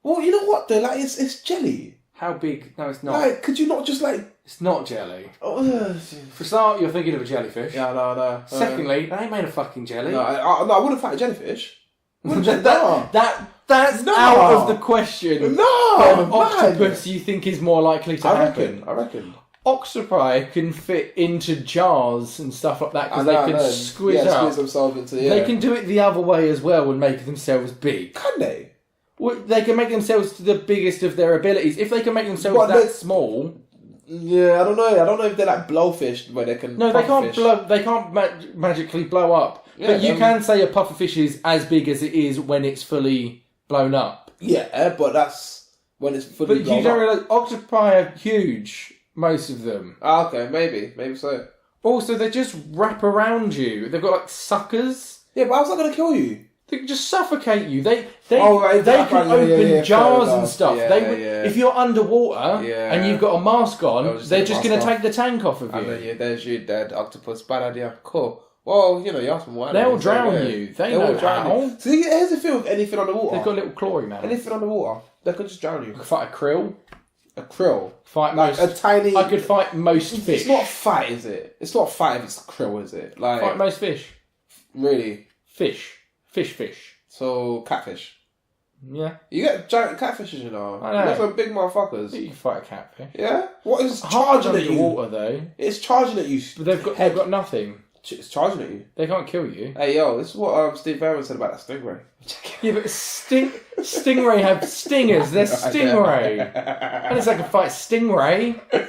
Well, you know what though? Like it's jelly. How big? No, it's not. Like, could you not just like... It's not jelly. Oh, for a start, you're thinking of a jellyfish. Yeah, no. Secondly, they ain't made of fucking jelly. No, I wouldn't fight a jellyfish. That's out of the question. No, octopus you think is more likely to happen. I reckon. Octopi can fit into jars and stuff like that because they can squeeze themselves into... They can do it the other way as well and make themselves big. Can they? Well, they can make themselves to the biggest of their abilities. If they can make themselves small... Yeah, I don't know. I don't know if they're like blowfish where they can... No, they can't blow. They can't magically blow up. Yeah, but you can say a pufferfish is as big as it is when it's fully blown up. Yeah, but that's when it's fully blown up. But you don't realise octopi are huge, most of them. Ah, okay, maybe so. Also, they just wrap around you. They've got like suckers. Yeah, but how's that going to kill you? They can just suffocate you. They can open jars and stuff. If you're underwater and you've got a mask on, they're just going to take the tank off of you. And then there's your dead octopus. Bad idea. Cool. Well, you ask them why. They'll drown you. They know how. So here's the thing with anything underwater. They've got little clawy, man. Anything underwater, they could just drown you. I could fight a krill. A krill? Fight like most, a tiny... I could fight most fish. It's not a fight, is it? It's not a fight if it's a krill, is it? Like fight most fish. Really? Fish. So, catfish. Yeah. You get giant catfishes, you know. I know. Those are big motherfuckers. You can fight a catfish. Yeah? What is hard charging at you? Water, though. It's charging at you. But they've got nothing. It's charging at you. They can't kill you. Hey, yo, this is what Steve Irwin said about that stingray. Yeah, but stingray have stingers. They're stingray. And it's like a fight stingray.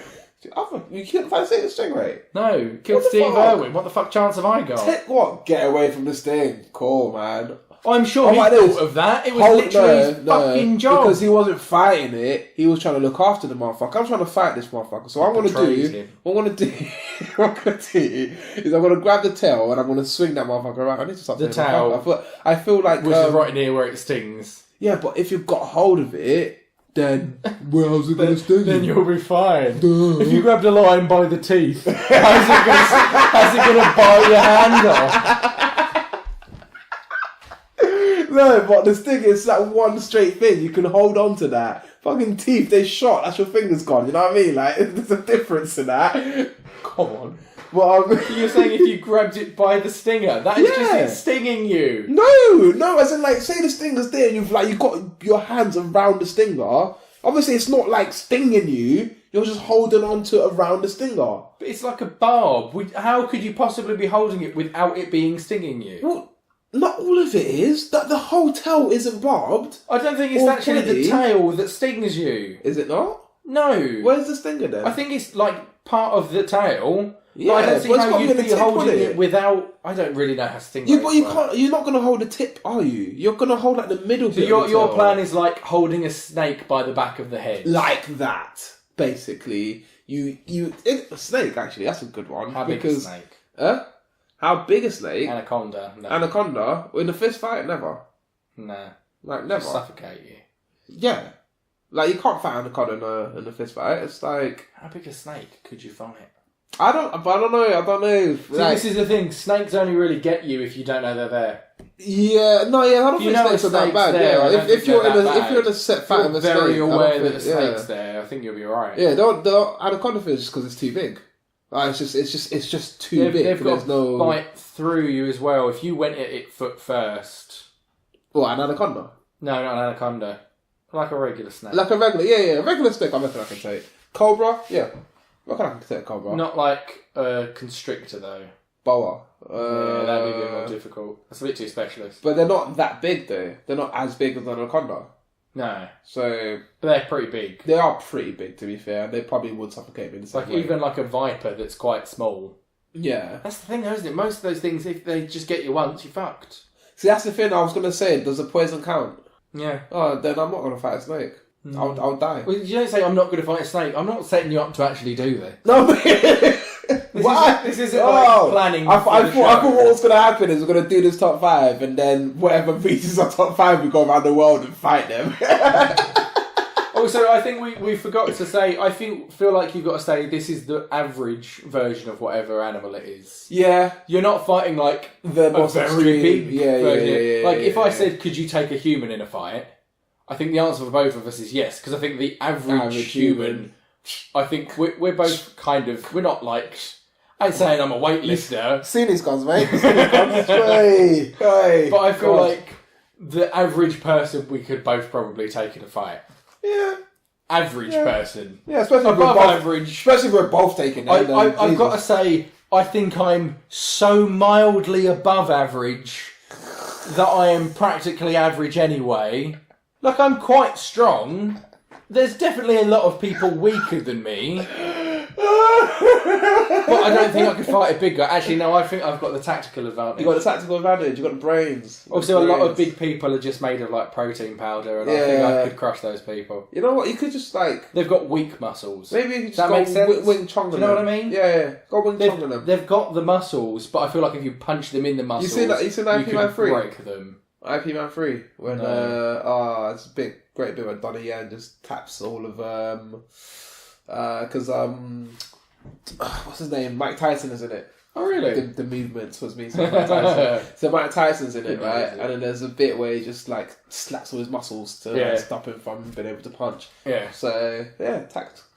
You couldn't fight a stingray? No, killed Steve Irwin. What the fuck chance have I got? What? Get away from the sting. Cool, man. I'm sure he thought of that. It was literally his fucking job. Because he wasn't fighting it. He was trying to look after the motherfucker. I'm trying to fight this motherfucker. So what I'm going to do... What I'm going to do is I'm going to grab the tail and I'm going to swing that motherfucker around. I need to stop the tail. I feel like... Which is right near where it stings. Yeah, but if you've got hold of it, then where's it going to sting? Then you'll be fine. If you grabbed a lion by the teeth, how's it going to bite your hand off? No, but the sting is that one straight thing. You can hold on to that. Fucking teeth, they shot. That's your fingers gone. You know what I mean? Like, there's a difference in that. Come on. Well, you're saying if you grabbed it by the stinger, that is just it stinging you. No, as in like, say the stinger's there and you've got your hands around the stinger. Obviously, it's not like stinging you. You're just holding on to around the stinger. But it's like a barb. How could you possibly be holding it without it being stinging you? Well, not all of it is. That the whole tail isn't barbed. I don't think it's actually the tail that stings you. Is it not? No. Where's the stinger then? I think it's like part of the tail. Yeah, I don't see how you'd be holding it without... I don't really know how stingray Yeah, but you can't. You're not going to hold the tip, are you? You're going to hold like the middle bit. So your plan is like holding a snake by the back of the head. Like that, basically. A snake, actually, that's a good one. How big a snake? How big a snake? Anaconda. No. Anaconda? In a fist fight? Never. No. Like, never. It'll suffocate you. Yeah. Like, you can't fight anaconda in a fist fight. It's like... How big a snake could you fight? I don't know. See, this is the thing. Snakes only really get you if you don't know they're there. Yeah, I don't think snakes are that bad. Yeah, if you're in a set fight of a snake, very aware that a snake's there, I think you'll be alright. Yeah, the anaconda fish is because it's too big. Like, it's just too big. They've got to bite through you as well. If you went at it foot first. What, an anaconda? No, not an anaconda. Like a regular snake. Like a regular snake. I reckon I can take. Cobra, yeah. I reckon I can take a cobra. Not like a constrictor though. Boa. Yeah, that'd be a bit more difficult. That's a bit too specialist. But they're not that big though. They're not as big as an anaconda. No. So... But they're pretty big. They are pretty big, to be fair. They probably would suffocate me in the same way. Even like a viper that's quite small. Yeah. That's the thing though, isn't it? Most of those things, if they just get you once, you're fucked. See, that's the thing I was going to say. Does the poison count? Yeah. Oh, then I'm not going to fight a snake. I'll die. Well, you don't say I'm not going to fight a snake. I'm not setting you up to actually do this. No, but... This isn't like planning. I thought what was going to happen is we're going to do this top 5 and then whatever beats our top 5 we go around the world and fight them. Also, I think we forgot to say, I feel like you've got to say this is the average version of whatever animal it is. Yeah. You're not fighting like the a very big version. Like if I said, said, could you take a human in a fight? I think the answer for both of us is yes, because I think the average human, I think we're both kind of, we're not like, I ain't saying I'm a weightlifter. Seen these guns, mate. Hey. But I feel like the average person we could both probably take in a fight. Yeah. Average person. Yeah, especially above average. Especially if we're both taking it. I've got to say, I think I'm so mildly above average that I am practically average anyway. Like, I'm quite strong. There's definitely a lot of people weaker than me. But I don't think I could fight a big guy. Actually, no, I think I've got the tactical advantage. You got the tactical advantage. You got the brains. Also, a lot of big people are just made of like protein powder, and I think I could crush those people. You know what? You could just like they've got weak muscles. maybe you could just that go makes sense. Wing Chun on them. Do you know what I mean? Yeah. Go Wing Chun on them. They've got the muscles, but I feel like if you punch them in the muscles, You seen that IP Man 3? break them. IP Man 3 when it's a great bit where Donnie Yen just taps all of because what's his name? Mike Tyson is in it. Oh really? The movements was me saying Mike Tyson. So Mike Tyson's in it, right? And then there's a bit where he just like slaps all his muscles to like, stop him from being able to punch. Yeah. So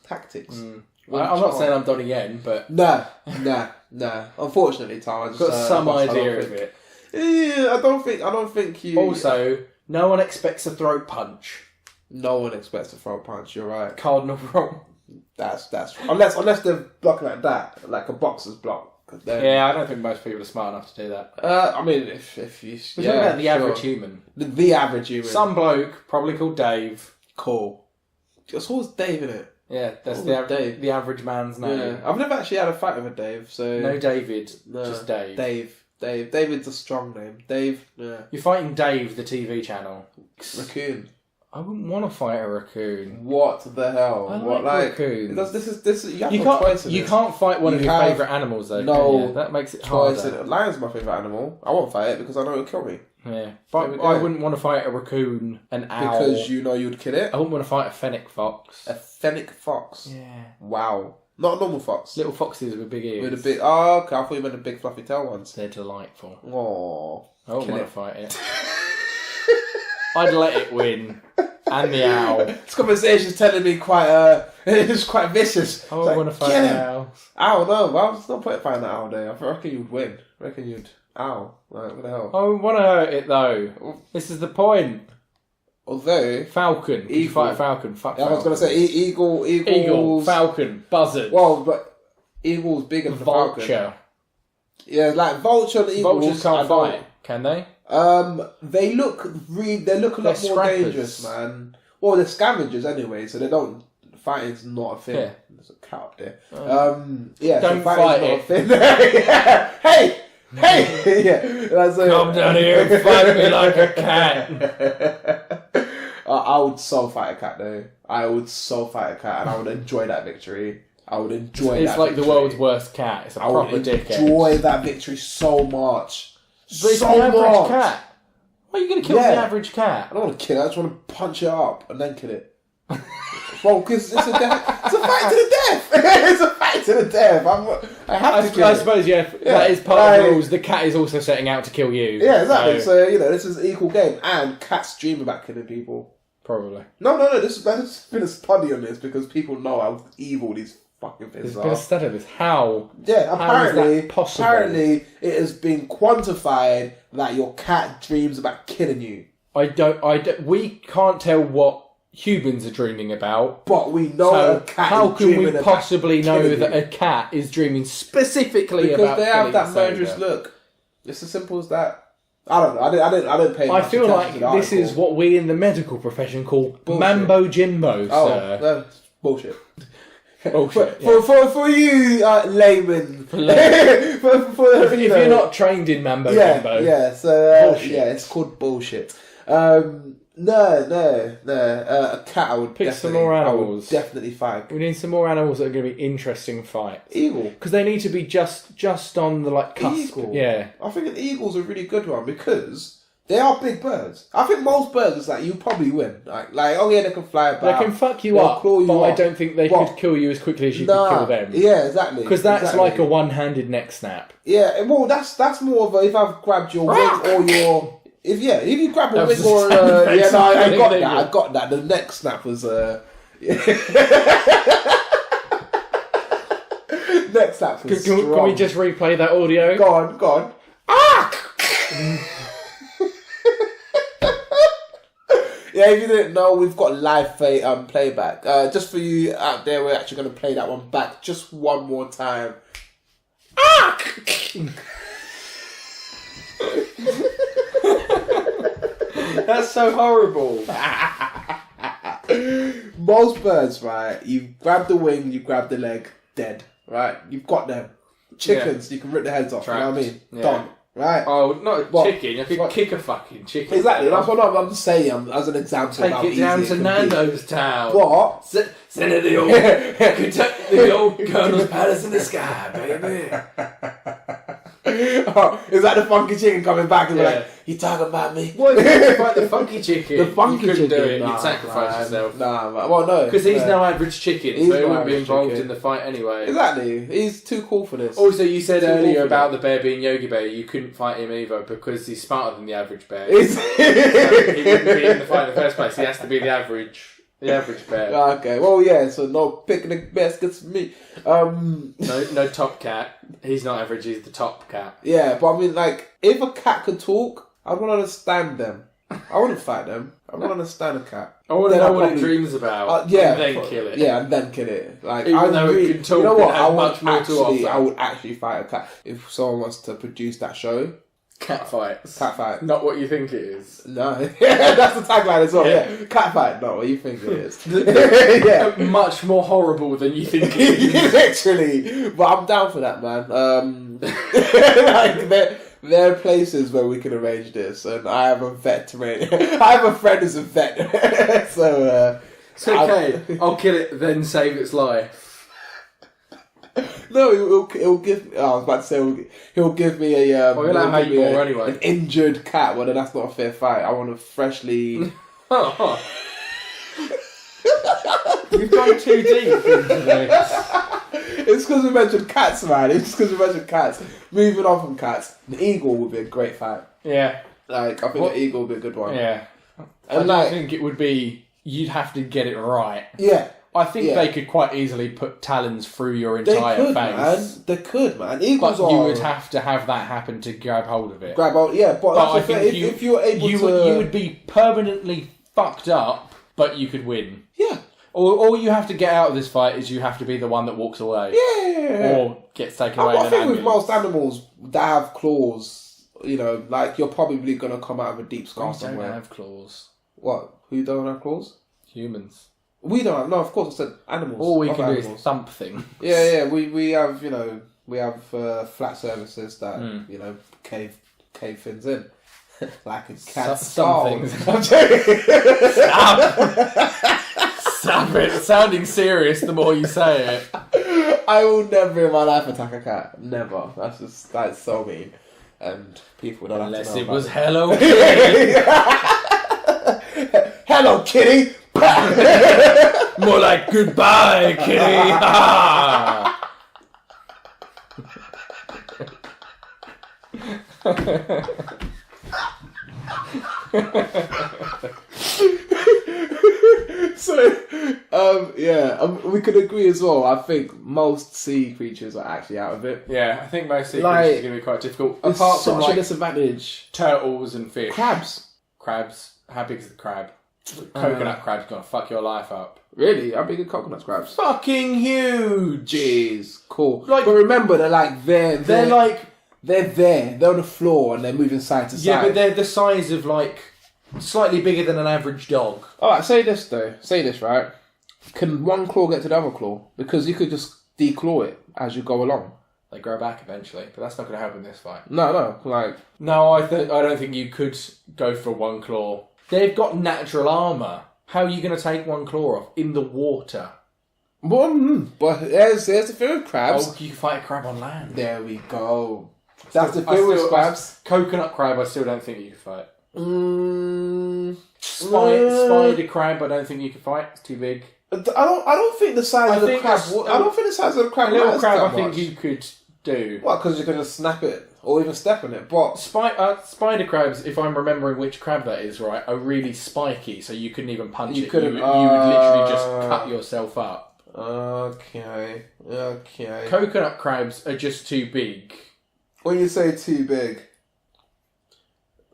tactics. I'm not saying I'm Donnie Yen, but Nah. Unfortunately, Tom, I just got some idea of it. Yeah, I don't think you. Also, no one expects a throat punch. No one expects a throat punch. You're right. Cardinal wrong. That's unless they're blocking like that, like a boxer's block. Then, yeah, I don't think most people are smart enough to do that. I mean, if you, we're talking about the average human. The average human. Some bloke, probably called Dave. Cool. It's always Dave in it. Yeah, that's Dave. the average man's name. Yeah. I've never actually had a fight with a Dave, so no David, just Dave. David's a strong name. Dave. Yeah. You're fighting Dave, the TV channel. Raccoon. I wouldn't want to fight a raccoon. What the hell? I like raccoons. This you have no choice in You this. can't fight one of your favourite animals though. No, that makes it choice harder. Lion's my favourite animal. I won't fight it because I know it'll kill me. Yeah, but I wouldn't want to fight a raccoon, an owl. Because you know you'd kill it. I wouldn't want to fight a fennec fox. A fennec fox. Yeah. Wow. Not a normal fox. Little foxes with big ears. With a big. Oh, okay. I thought you meant a big fluffy tail ones. They're delightful. Oh. I wouldn't want to fight it. I'd let it win. And the owl. This conversation's telling me quite it's quite vicious. I wouldn't want to fight the owl. Owl, no. Well, there's no point fighting the owl there. I reckon you'd win. I reckon you'd. Owl. Like, what the hell? I wouldn't want to hurt it though. This is the point. Although. Falcon. Could you fight a falcon? Fuck yeah, I was going to say eagle. Falcon. Buzzard. Well, but eagle's bigger than the falcon. Vulture. Yeah, like vulture and eagles. Vultures can't fight, can they? They look a lot more dangerous, man. Well, they're scavengers anyway, so they don't. Fighting's not a thing. Yeah. There's a cat up there. Yeah, don't so fight not a thing. Hey. Yeah. Come down here and fight me like a cat. I would so fight a cat though. I would so fight a cat, and I would enjoy that victory. I would enjoy. It's like the world's worst cat. It's a proper dickhead. I would enjoy that victory so much. But it's an average cat. Why are you going to kill the average cat? I don't want to kill it. I just want to punch it up and then kill it. Well, because it's a fight to the death. It's a fight to the death. I have to kill it. I suppose, that is part of the rules. The cat is also setting out to kill you. Yeah, exactly. So, this is an equal game. And cats dream about killing people. Probably. No. There's been a study on this because people know how evil these fucking things are. There's been a study on this. How? Yeah, apparently, how is that possible? Apparently, it has been quantified that your cat dreams about killing you. We can't tell what humans are dreaming about, but we know a cat. How can we possibly know that a cat is dreaming specifically about? Because they have that murderous look. It's as simple as that. I don't know. I don't pay. I feel like this is what we in the medical profession call mambo jimbo. Oh, that's bullshit. Bullshit. For you laymen, if you're not trained in mambo jimbo, so it's called bullshit. No. A cat I would pick some more animals. I would definitely fight. We need some more animals that are going to be interesting fights. Eagle, because they need to be just on the cusp. Eagle. Yeah, I think an eagle's a really good one because they are big birds. I think most birds you probably win. Like they can fly about. They can fuck you up, but I don't think they could kill you as quickly as you could kill them. Yeah, exactly. Because that's like a one-handed neck snap. Yeah, well, that's more of a if I've grabbed your wing or your. If you grab a wing or I got that. The neck snap was neck snap was strong. Can we just replay that audio? Go on. Ah! Yeah, if you didn't know, we've got live playback. Just for you out there, we're actually going to play that one back just one more time. Ah! That's so horrible. Most birds, right? You grab the wing, you grab the leg, dead. Right? You've got them. Chickens, you can rip their heads off. Trapped. You know what I mean? Yeah. Done. Right? Oh, not a What? chicken. You could kick a fucking chicken. Exactly. That's what I'm just saying as an example. Take of how it down easy to it can Nando's town. be. What? Send it the old Colonel's Palace in the sky, baby. Oh, is that the funky chicken coming back and be Yeah. like, you talking about me? What if you fight the funky chicken? The funky you couldn't chicken. do it. Nah, You'd sacrifice man. yourself. Nah, man. Well, no. Because he's no. no average chicken, He's so he no wouldn't be average involved chicken. in the fight anyway. Exactly. He's too cool for this. Also, you said Too cool earlier for about that. the bear being Yogi Bear. You couldn't fight him either because he's smarter than the average bear. Is So he wouldn't be in the fight in the first place. He has to be the average bear. Okay, well, yeah, so no picnic baskets for me. No top cat. He's not average. He's the top cat. Yeah, but I mean, like, if a cat could talk, I would understand them. I wouldn't fight them. I would understand a cat. I want to Then know I'd what it probably- dreams about. Yeah, and then kill it. Yeah, and then kill it. Like, Even I though it really, can talk you know and what? have I would much more to actually, offer. I would actually fight a cat if someone wants to produce that show. Cat fights. Cat fight. Not what you think it is. No, that's the tagline as well. Yeah. Yeah, cat fight. Not what you think it is. Yeah. Much more horrible than you think it is. Literally, but I'm down for that, man. Like there are places where we can arrange this, and I have a vet to arrange. I have a friend who's a vet, so It's okay. I'll kill it, then save its life. no, he'll give. Oh, I was about to say he'll give me a. Well, he'll have give me 8 more anyway. An injured cat. Well, then that's not a fair fight. I want a freshly. Oh. You've gone too deep into this. It's because we mentioned cats, man. It's because we mentioned cats. Moving on from cats, the eagle would be a great fight. Yeah. Like, I think the eagle would be a good one. Yeah. I And don't think it would be... You'd have to get it right. Yeah. I think Yeah. they could quite easily put talons through your They entire could, face. man. They could, man. Eagles But are... you would have to have that happen to grab hold of it. Grab out, yeah, but But I that's the think thing. If you're able you to... would be permanently fucked up, but you could win. Yeah. All you have to get out of this fight is you have to be the one that walks away. Yeah. Or gets taken away in I an think with ambulance. most animals that have claws, you know, like, you're probably going to come out of a deep scar We don't somewhere. have claws. What? Who don't have claws? Humans. We don't have... No, of course, I said animals. All we Other can do animals. is thump things. Yeah, we have, you know, we have flat surfaces that, you know, cave things in. Like a cat's Some skull. things. I'm joking. Stop it. It's sounding serious the more you say it. I will never in my life attack a cat. Never. That's so mean. And people don't Unless have to know it about was it. Hello Kitty. Hello, kitty! More like goodbye, kitty. Ah. So, we could agree as well. I think most sea creatures are actually out of it. Yeah, I think most sea Like, creatures are going to be quite difficult. It's Apart such from a like disadvantage. turtles and fish. Crabs. Crabs. How big is the crab? Coconut crab's going to fuck your life up. Really? How big are coconut crabs? Fucking huge. Jeez, cool. Like- but remember, they're They're like... they're there. They're on the floor and they're moving side to side. Yeah, but they're the size of like... Slightly bigger than an average dog. Alright, say this though. Say this, right? Can one claw get to the other claw? Because you could just declaw it as you go along. They grow back eventually, but that's not going to help in this fight. No, like... No, I don't think you could go for one claw. They've got natural armour. How are you going to take one claw off? In the water. But there's the thing with crabs. Oh, you can fight a crab on land. There we go. That's the thing with crabs. Coconut crab, I still don't think you can fight. Spider Spider crab, I don't think you can fight. It's too big. I don't think the size of the crab. I don't think the size of the crab. A little matters crab, that I think much. you could do. What? Because you're gonna snap it or even step on it. But Spider crabs, if I'm remembering which crab that is right, are really spiky, so you couldn't even punch You it. couldn't- You would literally just cut yourself up. okay. Coconut crabs are just too big. When you say too big,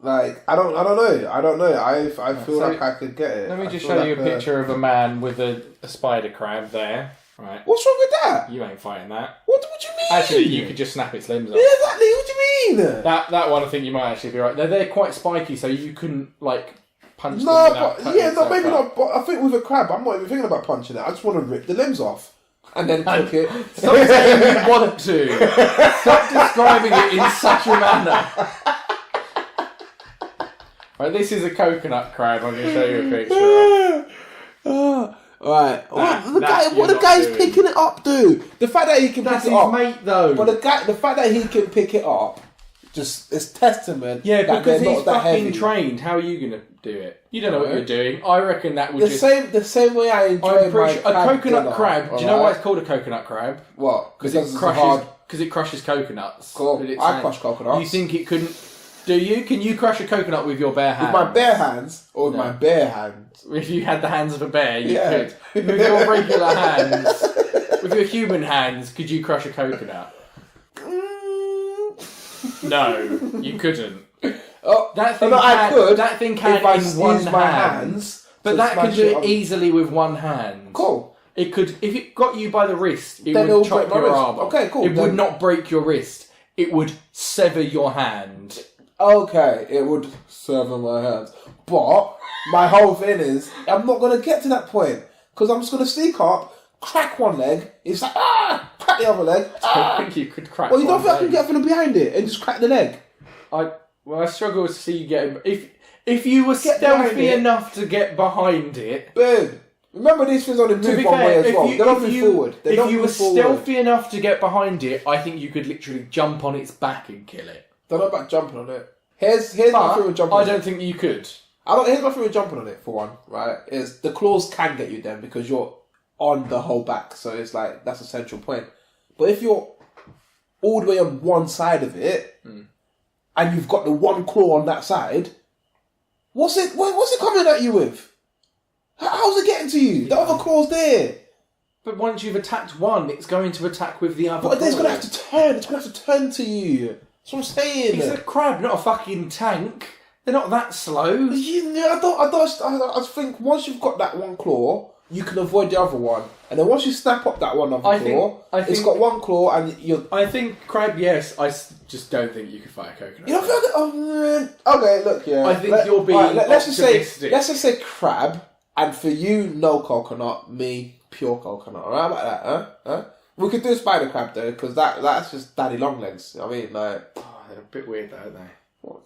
like I don't know. I feel So, like I could get it. Let me I just feel show you a like, picture of a man with a spider crab there. Right. What's wrong with that? You ain't fighting that. What do you mean? Actually, you could just snap its limbs off. Yeah, exactly. What do you mean? That one, I think you might actually be right. They're quite spiky, so you couldn't like punch No, them without but cutting yeah, no, itself maybe up. not. But I think with a crab, I'm not even thinking about punching it. I just want to rip the limbs off and then cook it. Stop saying you want to. Stop describing it in such a manner. Right, this is a coconut crab. I'm going to show you a picture. Right. That What the you're guy's not doing. picking it up, dude? The fact that he can That's pick his it up, mate, though. but the fact that he can pick it up, just it's testament. Yeah, that because they're he's not that fucking heavy. trained. How are you going to do it? You don't know what No. you're doing. I reckon that would The same way I enjoy I'm pretty my sure a coconut dinner, crab. Do you know why it's called a coconut crab? What? Because Because it it's hard. crushes coconuts. Cool. But it's I saying- crush coconuts. You think it couldn't? Do you? Can you crush a coconut with your bare hands? With my bare hands or with No. my bare hands? If you had the hands of a bear, you Yeah. could. With your regular hands, with your human hands, could you crush a coconut? No, you couldn't. Oh, That thing no, I could. That thing can if I in one use my hand. hands. But to that can smash do it it on- easily with one hand. Cool. It could, if it got you by the wrist, it Then would it'll chop break my your wrist. arm off. Okay, cool. It would Then- not break your wrist. It would sever your hand. Okay, it would serve on my hands. But my whole thing is, I'm not going to get to that point. Because I'm just going to sneak up, crack one leg, it's like, crack the other leg. I think you could crack. Well, you don't one think I can leg. get from behind it and just crack the leg? I struggle to see you getting. If you were Get behind stealthy it. enough to get behind it. Boom. Remember these things only To move be one way fair, as well. They're not moving forward. They if don't you were move forward. stealthy enough to get behind it, I think you could literally jump on its back and kill it. Don't know about jumping on it. Here's my But theory with jumping I on don't it. think you could. Here's my theory with jumping on it, for one, right? Is the claws can get you then because you're on the whole back. So it's like, that's a central point. But if you're all the way on one side of it, and you've got the one claw on that side, what's it coming at you with? How's it getting to you? The other claw's there. But once you've attacked one, it's going to attack with the other. But it's claw. going to have to turn. It's going to have to turn to you. That's what I'm saying. It's a crab, not a fucking tank. They're not that slow. Yeah, I just think once you've got that one claw, you can avoid the other one. And then once you snap up that one other claw, it's think- got one claw and you're... I think crab, yes. Just don't think you could fight a coconut. You don't feel like... Oh, man. Okay, look, yeah. I think you're being let's just optimistic. say crab, and for you, no coconut, me, pure coconut. Alright, how about that, huh? We could do spider crab, though, because that's just daddy long legs. I mean, like... Oh, they're a bit weird, though, aren't they? What?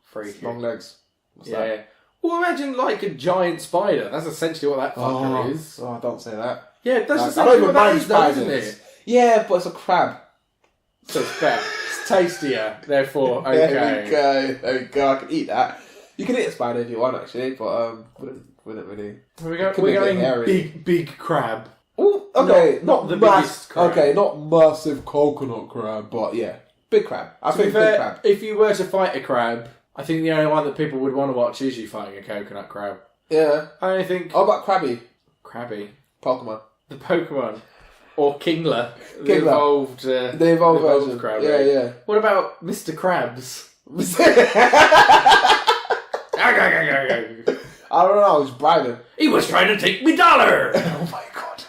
Freaky. Long legs. What's Yeah. that? Well, imagine like a giant spider. That's essentially what that fucker is. Oh, don't say that. Yeah, that's Like, I don't essentially even what that mind is, though, isn't spiders. it? Yeah, but it's a crab. So it's better. It's tastier, therefore, okay. There we go. I can eat that. You can eat a spider if you want, actually, but wouldn't really. We're Could be a bit going hairy. big crab. Ooh, okay, Not the biggest crab. Okay, not massive coconut crab, but yeah, big crab. I To be think fair, big crab. if you were to fight a crab, I think the only one that people would want to watch is you fighting a coconut crab. Yeah. I think How about Krabby? Krabby, Pokemon. the Pokemon, or Kingler, the Kingler. evolved, The evolved version. crab. Yeah, right? yeah. What about Mr. Krabs? I don't know. I was bribing. He was trying to take me dollar. Oh my god.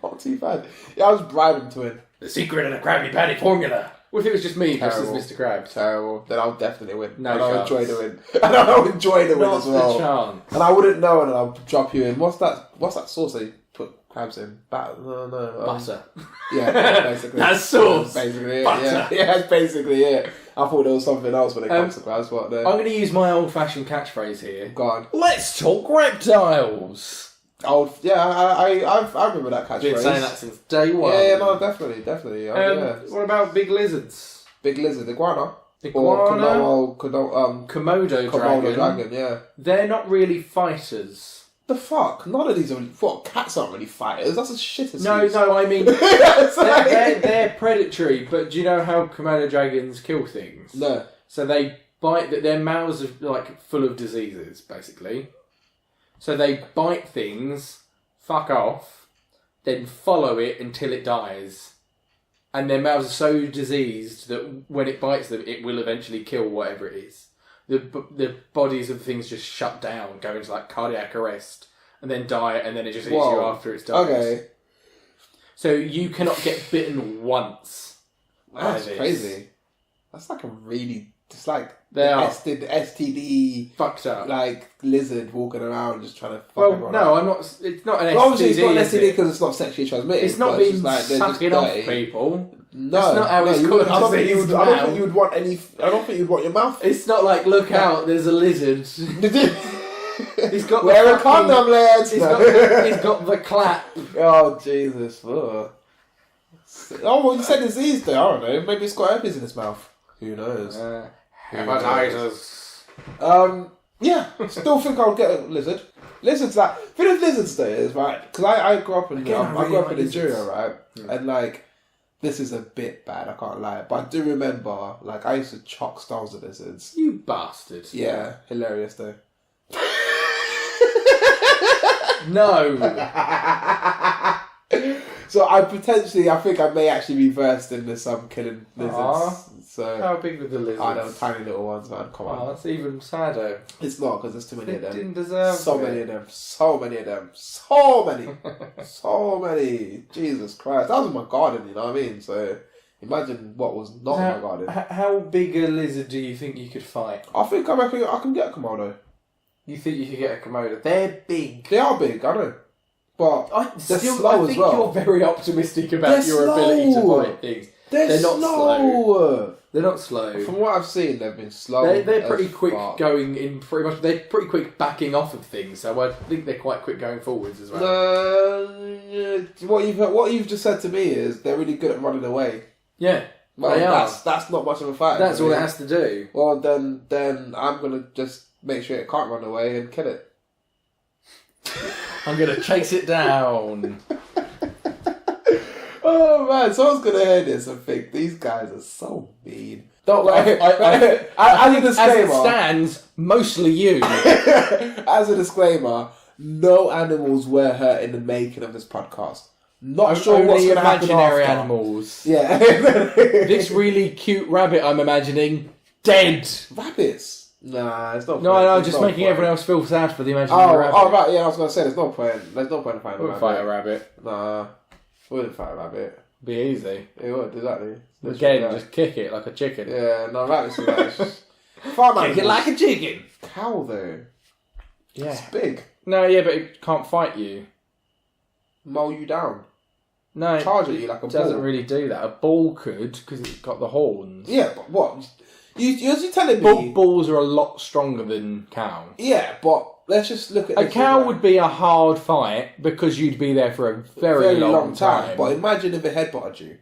Not too bad. Yeah, I was bribing to win. The secret of the Krabby Patty formula. What if it was just me Terrible. versus Mr. Krabs? Terrible. Then I'll definitely win. No and I'll chance. enjoy the win. And I'll enjoy the win Not as well. a chance. And I wouldn't know, and I'll drop you in. What's that sauce that you put crabs in? No. Butter. Yeah, basically. That's sauce. That's basically it. Butter. Yeah, that's basically it. I thought there was something else when it comes to crabs, but I'm going to use my old-fashioned catchphrase here. go on. Let's talk reptiles. Oh, yeah, I remember that catchphrase. I've been saying that since day one. Yeah, no, definitely. Yeah. What about big lizards? Big lizard, iguana. Iguana, Or Komodo Komodo dragon. dragon, yeah. They're not really fighters. The fuck? None of these are... What, cats aren't really fighters? That's a shit excuse. No, I mean, It's like- they're predatory, but do you know how Komodo dragons kill things? No. So they bite, their mouths are like full of diseases, basically. So they bite things, fuck off, then follow it until it dies. And their mouths are so diseased that when it bites them, it will eventually kill whatever it is. The bodies of things just shut down, go into like cardiac arrest, and then die, and then it just eats you Whoa. after it's died. Okay. So you cannot get bitten once. by That's this. crazy. That's like a really It's like They are. the STD Fucked up. like lizard walking around just trying to fuck Well, everyone no, up. I'm not. It's not an STD. Well, obviously, it's not an is STD it? because it's not sexually transmitted. It's not but being just like, they're just sucking off dirty. people. No, That's not how it's you called. wouldn't- I don't think Disease you would. I don't now. think you would want any. I don't think you'd want your mouth. It's not like, look out, there's a lizard. He's got Wear the a condom, lads. He's got the clap. Oh Jesus! Ugh. Oh well, you said disease though. I don't know. Maybe it's got herpes in its mouth. Who knows? Hepatitis. Yeah, still think I'll get a lizard. Lizards, like, thing with lizards though is right because I grew up in Again, I I grew really up in like Nigeria, lizards. right? Yeah. And like, this is a bit bad. I can't lie, but I do remember like I used to chalk stones at lizards. You bastard. Yeah, hilarious though. No. So I think I may actually be versed in some killing lizards. Aw. So How big were the lizards? I know, tiny little ones, man. Come on. Oh, that's even sadder. It's not because there's too many They of them. didn't deserve So it. many of them. So many of them. So many. So many. Jesus Christ. That was in my garden, you know what I mean? So imagine what was not in my garden. How big a lizard do you think you could fight? I reckon I can get a Komodo. You think you could get a Komodo? They're big. They are big, I know. But they're slow I as think well. you're very optimistic about They're your ability to slow. fight things. they're not slow. They're not slow. From what I've seen, they've been slow. They're pretty as quick fuck. going in. They're pretty quick backing off of things. So I think they're quite quick going forwards as well. What you've just said to me is they're really good at running away. Yeah, Well, they are. that's not much of a fight. That's for all me. it has to do. Well, then I'm gonna just make sure it can't run away and kill it. I'm gonna chase it down. Oh man, someone's gonna hear this and think these guys are so mean. Don't I like. think As a as it disclaimer, stands, mostly you. as a disclaimer, no animals were hurt in the making of this podcast. Not sure what's Only gonna happen imaginary after. animals. Yeah. This really cute rabbit I'm imagining, dead. Rabbits. Nah, it's not. No, point. I'm There's just no making point. everyone else feel sad for the imaginary rabbit. Oh, right. Yeah, I was gonna say there's no point. There's no point in fighting a Wouldn't rabbit. fight a rabbit. Nah, wouldn't fight a rabbit. Be easy. It would exactly. Again, just kick it like a chicken. Yeah, no, rabbits are like farm Kick it animals. like a chicken. Cow though. Yeah. It's big. No, yeah, but it can't fight you. Mow you down. No, Charge at you like a it doesn't bull. really do that. A bull could, because it's got the horns. Yeah, but what? You're telling me? Bulls are a lot stronger than cows. Yeah, but let's just look at A this cow right. would be a hard fight because you'd be there for a very, long time. But imagine if it headbutted you.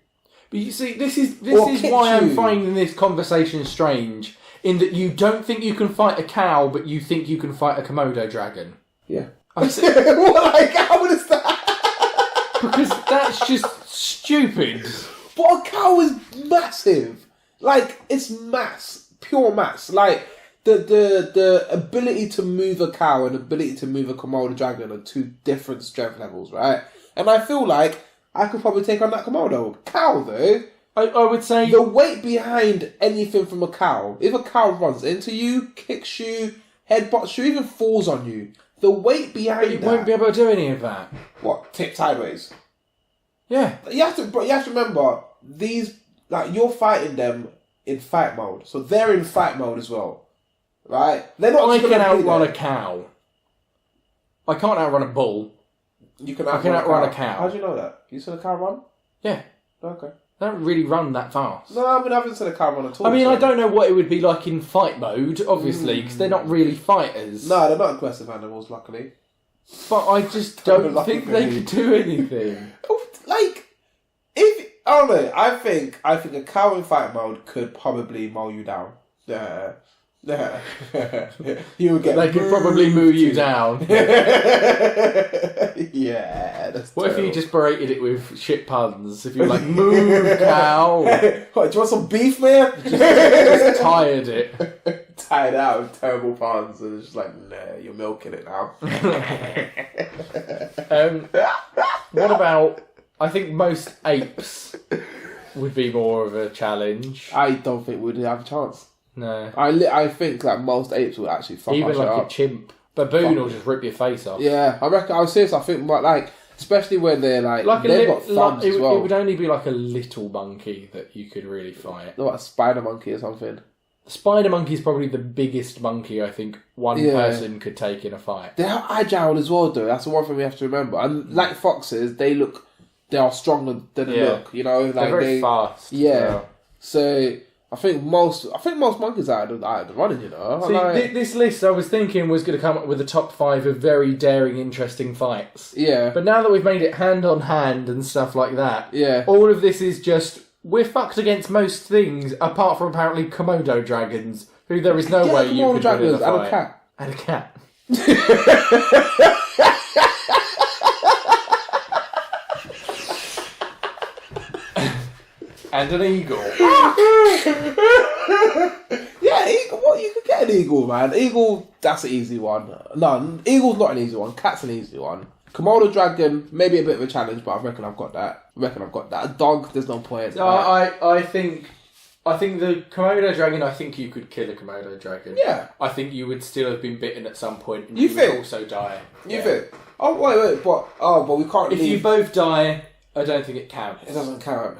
But you see, this is Or why kicked I'm you. finding this conversation strange. In that you don't think you can fight a cow, but you think you can fight a Komodo dragon. Yeah. I see, What? Like, how is that? because that's just stupid. But a cow is massive. Like, it's mass. Pure mass. Like, the ability to move a cow and the ability to move a Komodo dragon are two different strength levels, right? And I feel like I could probably take on that Komodo. Cow, though, I would say the weight behind anything from a cow, if a cow runs into you, kicks you, headbutts you, even falls on you, the weight behind you that... won't be able to do any of that. What? Tip sideways? Yeah. You have to remember, these, like, you're fighting them in fight mode. So they're in fight mode as well. Right? They're not I just can gonna be outrun there. a cow. I can't outrun a bull. You can I can outrun a cow. How do you know that? You seen a cow run? Yeah. Okay. They don't really run that fast. No, I haven't seen a cow run at all. I mean, so- I don't know what it would be like in fight mode, obviously, because they're not really fighters. No, they're not aggressive animals, luckily. But I just don't Lucky think for they me. could do anything. Like, if... I don't know. I think a cow in fight mode could probably mow you down. Yeah. Yeah. You would get... They could probably move you down. Yeah, that's What if you terrible. just berated it with shit puns? If you were like, move, cow. What, do you want some beef, man? Just tired it. Tired out with terrible puns, and it's just like, nah, you're milking it now. What about... I think most apes would be more of a challenge. I don't think we'd have a chance. No. I think like most apes would actually fuck Even our like shit a up. chimp. Baboon will just rip your face off. Yeah, I reckon. I was serious. I think, but like, especially when they're like they've got thumbs it, as well. it would only be like a little monkey that you could really fight. What, a spider monkey or something. Spider monkey's probably the biggest monkey I think one Yeah. person could take in a fight. They are agile as well, though. That's the one thing we have to remember. And like foxes, they are stronger than they Yeah. look. You know, like They're very fast. Yeah. So I think most monkeys are out of the running. You know. See, this list I was thinking was going to come up with a top 5 of very daring, interesting fights. Yeah. But now that we've made it hand on hand and stuff like that, Yeah. all of this is just we're fucked against most things apart from apparently Komodo dragons, who there is no way you could win in a dragons fight. and a cat. And a cat. And an eagle. Yeah, eagle. Well, you could get an eagle, man. Eagle, that's an easy one. No, eagle's not an easy one. Cat's an easy one. Komodo dragon, maybe a bit of a challenge, but I reckon I've got that. A dog, there's no point. I think the Komodo dragon, I think you could kill a Komodo dragon. Yeah. I think you would still have been bitten at some point and You would think? also die. You think? Oh, wait, but we can't If you leave. both die, I don't think it counts. It doesn't count.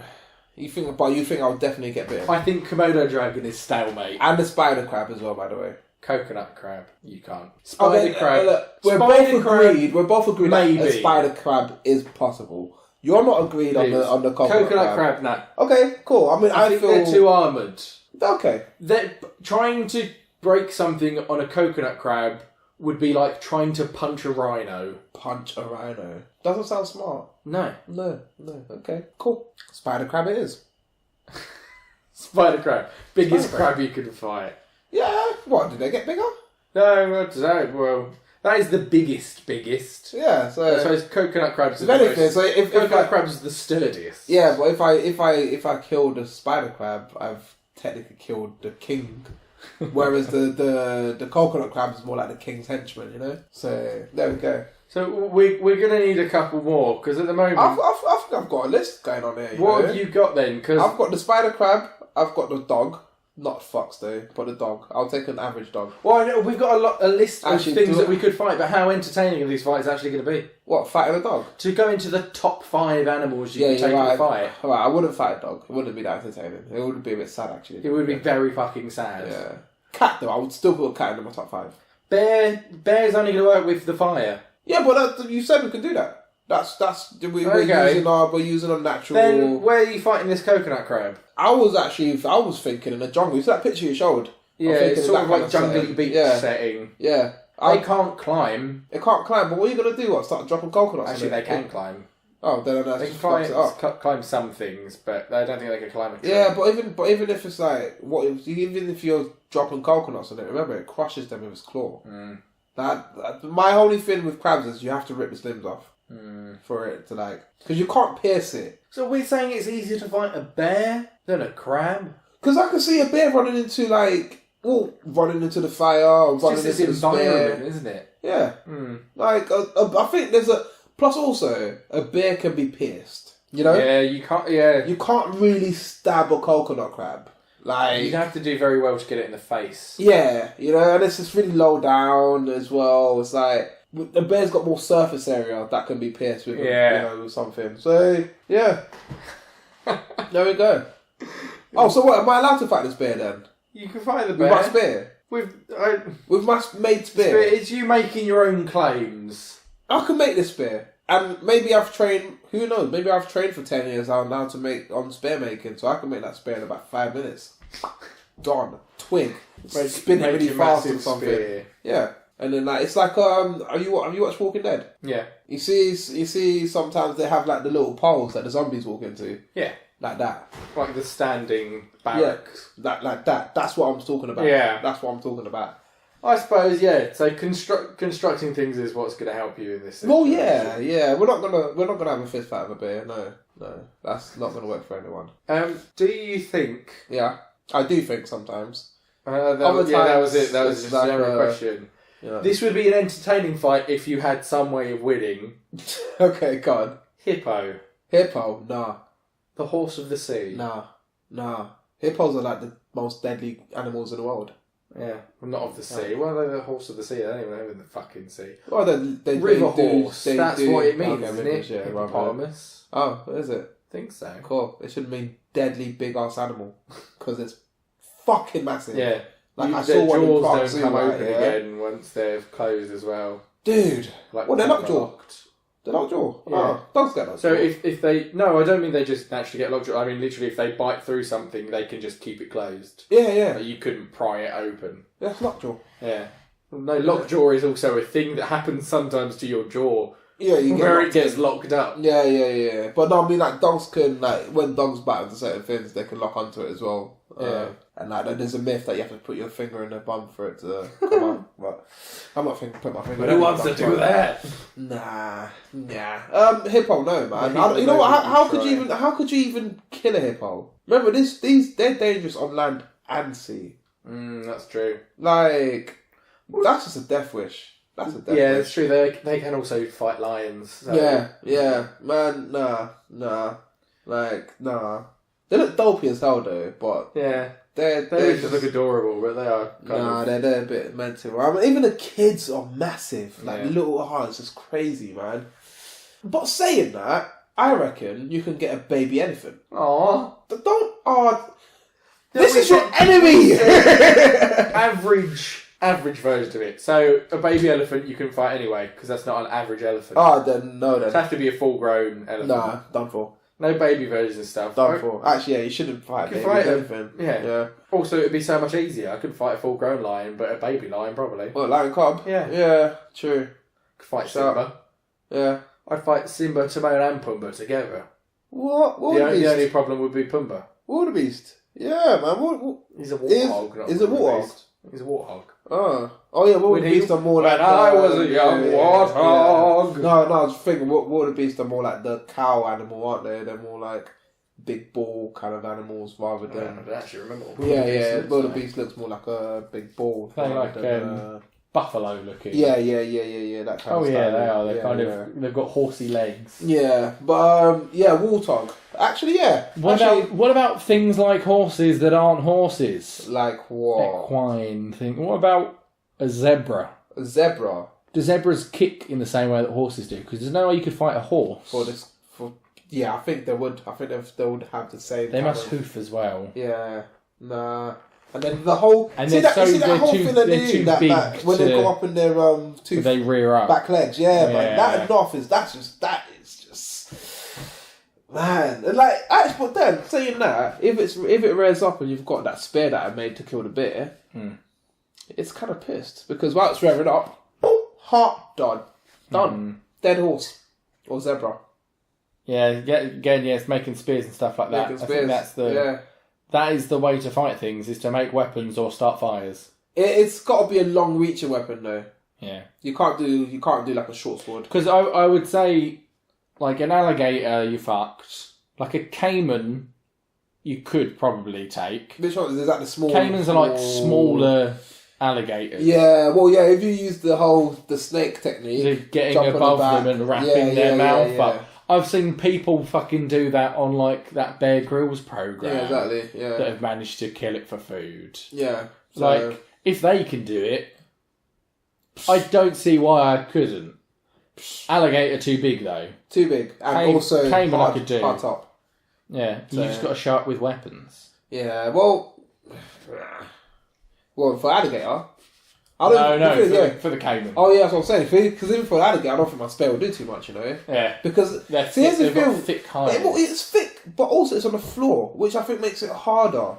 You think I'll definitely get bitten. I think Komodo dragon is stalemate. And the spider crab as well, by the way. Coconut crab, you can't. Spider crab. Look, we're Spider crab, both agreed maybe. that a spider crab is possible. You're not agreed on the coconut crab. No. Okay, cool. I mean, I think they're too armoured. Okay. They're trying to break something on a coconut crab would be like trying to punch a rhino. Punch a rhino. Doesn't sound smart. No. No. Okay, cool. Spider crab it is. Spider crab. Biggest Spider crab. crab you could fight. Yeah. What, did they get bigger? No, well, that is the biggest. Yeah, so... I suppose coconut crabs are If the anything, most... so if Coconut crabs are the sturdiest. Yeah, but if I killed a spider crab, I've technically killed the king. Whereas the coconut crab is more like the king's henchman, you know? So, there we go. So we're going to need a couple more, because at the moment... I think I've got a list going on here, What have you got then? Cause I've got the spider crab, I've got the dog. Not fox though, but the dog. I'll take an average dog. Well, I know, we've got a list of Actually, things that we could fight, but how entertaining are these fights actually going to be? What, fighting a dog? To go into the top 5 animals you can take in a fight. Right, I wouldn't fight a dog. It wouldn't be that entertaining. It would be a bit sad actually. It would be very fucking sad. Yeah. Cat though, I would still put a cat in my top 5. Bear's only going to work with the fire. Yeah, but you said we could do that. We're using a natural. Then where are you fighting this coconut crab? I was thinking in the jungle. You see that picture you showed? Yeah, it's sort of like jungly beach setting. Yeah. They can't climb. It can't climb, but what are you going to do? What, start dropping coconuts? Actually, they can climb. Oh, then They that's can climb some things, but I don't think they can climb a tree. Yeah, but even if it's like even if you're dropping coconuts on it, remember it crushes them with its claw. Mm. That my only thing with crabs is you have to rip its limbs off for it to because you can't pierce it. So we're saying it's easier to fight a bear than a crab? Because I can see a bear running into the fire, or It's running just into this the environment, spear. isn't it? Yeah, I think there's a plus. Also, a bear can be pierced. You know, Yeah, you can't. Yeah, you can't really stab a coconut crab. you'd have to do very well to get it in the face. Yeah, and it's just really low down as well. It's like the bear's got more surface area that can be pierced with, with something. So yeah, there we go. Oh, so what? Am I allowed to fight this bear then? You can fight the With bear my spear? With my made spear? It's you making your own claims. I can make this spear. And maybe I've trained, who knows, maybe I've trained for 10 years now to make on spear making, so I can make that spear in about 5 minutes. Done. Twig. Spin it really fast or something. Spear. Yeah. And then have you watched Walking Dead? Yeah. You see sometimes they have the little poles that the zombies walk into. Yeah. Like that. Like the standing barracks. Yeah. Like that. That's what I'm talking about. Yeah. That's what I'm talking about. I suppose, yeah. So constructing things is what's going to help you in this situation. Well, yeah. We're not gonna have a fist fight with a bear. No. That's not gonna work for anyone. Do you think? Yeah, I do think sometimes. That was it. That was just a general question. Yeah. This would be an entertaining fight if you had some way of winning. Okay, God. Hippo. Hippo? Nah. The horse of the sea. Nah. Hippos are the most deadly animals in the world. Yeah, well, not of the sea. Well, they're the horse of the sea. They don't even live in the fucking sea. Well, they River do, horse. That's what it means, okay, isn't rivers, it? Yeah, Hippopotamus. Oh, is it? I think so. Cool. It should mean deadly big ass animal because it's fucking massive. Yeah. Like I Their saw one in jaws Park don't Zoo, come right, open again once they're closed as well. Dude. Like, Well, they're proper lockjaw. locked. They're lockjaw. Yeah. Oh, dogs get lockjaw. So if they... No, I don't mean they just naturally get lockjaw. I mean, literally, if they bite through something, they can just keep it closed. Yeah. Like, you couldn't pry it open. That's lockjaw. Yeah. No, lockjaw is also a thing that happens sometimes to your jaw. Yeah, you get where locked it gets in. locked up. Yeah. But no, I mean, like, dogs can, like, when dogs bite into certain things, they can lock onto it as well. Yeah. And, like, there's a myth that you have to put your finger in the bum for it to come out. But I'm not put my finger But in who the wants to bum do for it. that? Nah. Hippo, no, man. Hippo, You know what? no, How could you even kill a hippo? Remember, they're dangerous on land and sea. That's true. Like, that's just a death wish. That's a death wish. Yeah, it's true. They can also fight lions. So. Yeah. Man, nah. Like, nah. They look dopey as hell, though, but... Yeah. They just look adorable, but they are kind of... they're a bit mental. I mean, even the kids are massive. Like, little hearts. It's crazy, man. But saying that, I reckon you can get a baby elephant. Aww. This is your enemy! Average version of it. So, a baby elephant you can fight anyway, because that's not an average elephant. Then. It has to be a full-grown elephant. Nah, done for. No baby versions and stuff. Done for. Actually, yeah, you shouldn't fight a baby elephant. Yeah. Also, it'd be so much easier. I couldn't fight a full-grown lion, but a baby lion, probably. What, lion cub? Yeah. Yeah, true. Could fight Simba. Yeah. I'd fight Simba, Timon and Pumbaa together. What? The only problem would be Pumbaa. Wildebeest. Yeah, man. He's a warthog. Is a warthog? He's a warthog. Oh yeah, wildebeest are more like... When I was a young warthog. No, I was thinking wildebeest are more like the cow animal, aren't they? They're more like big bull kind of animals rather than... I don't actually remember what wildebeest looks more like a big bull. They like buffalo looking. Yeah, that kind of style. They are. They're kind of... They've got horsey legs. Yeah, but warthog. Actually, yeah. What about things like horses that aren't horses? Like what? Equine thing. What about a zebra? A zebra? Do zebras kick in the same way that horses do? Because there's no way you could fight a horse. Yeah, I think they would. I think they would have the same. They must hoof as well. Yeah. Nah. And then the whole... And see that whole thing they they're do, too that big when they go up in their they rear up. back legs. Yeah, man. That enough is... That is just... Man. And like, actually, but then, saying that, if it rears up and you've got that spear that I made to kill the bear, it's kind of pissed. Because while it's rearing up, boom, heart, done. Dead horse. Or zebra. Yeah, again, it's making spears and stuff like that. I think that's that is the way to fight things, is to make weapons or start fires. It's got to be a long reaching weapon though. Yeah. You can't do like a short sword. Because I would say, like an alligator, you fucked. Like a caiman, you could probably take. Which one is that? The small caimans are like smaller alligators. Yeah, well, yeah. If you use the snake technique, they're getting above them and wrapping their mouth up. I've seen people fucking do that on like that Bear Grylls program. Yeah, exactly. Yeah, that have managed to kill it for food. Yeah, so... like if they can do it, I don't see why I couldn't. Alligator too big though. Too big, and also caiman I could do. Hard top. Yeah, so... you just got to show up with weapons. Yeah, well, for alligator. For the caiman. Oh yeah, that's what I'm saying. Because even for an alligator, I don't think my spear will do too much, you know. Yeah. Because here's the thing: thick hides. It's thick, but also it's on the floor, which I think makes it harder.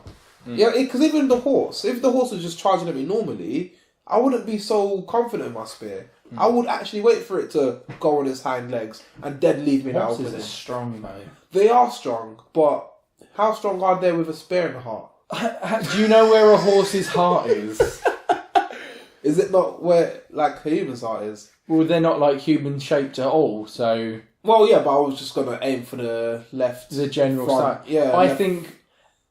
Yeah, because if the horse was just charging at me normally, I wouldn't be so confident in my spear. I would actually wait for it to go on its hind legs and then leave me now. Horses are strong, though. They are strong, but how strong are they with a spear in the heart? Do you know where a horse's heart is? Is it not where, like, a human's heart is? Well, they're not, like, human-shaped at all, so... Well, yeah, but I was just going to aim for the left... The general front. side. Yeah, I think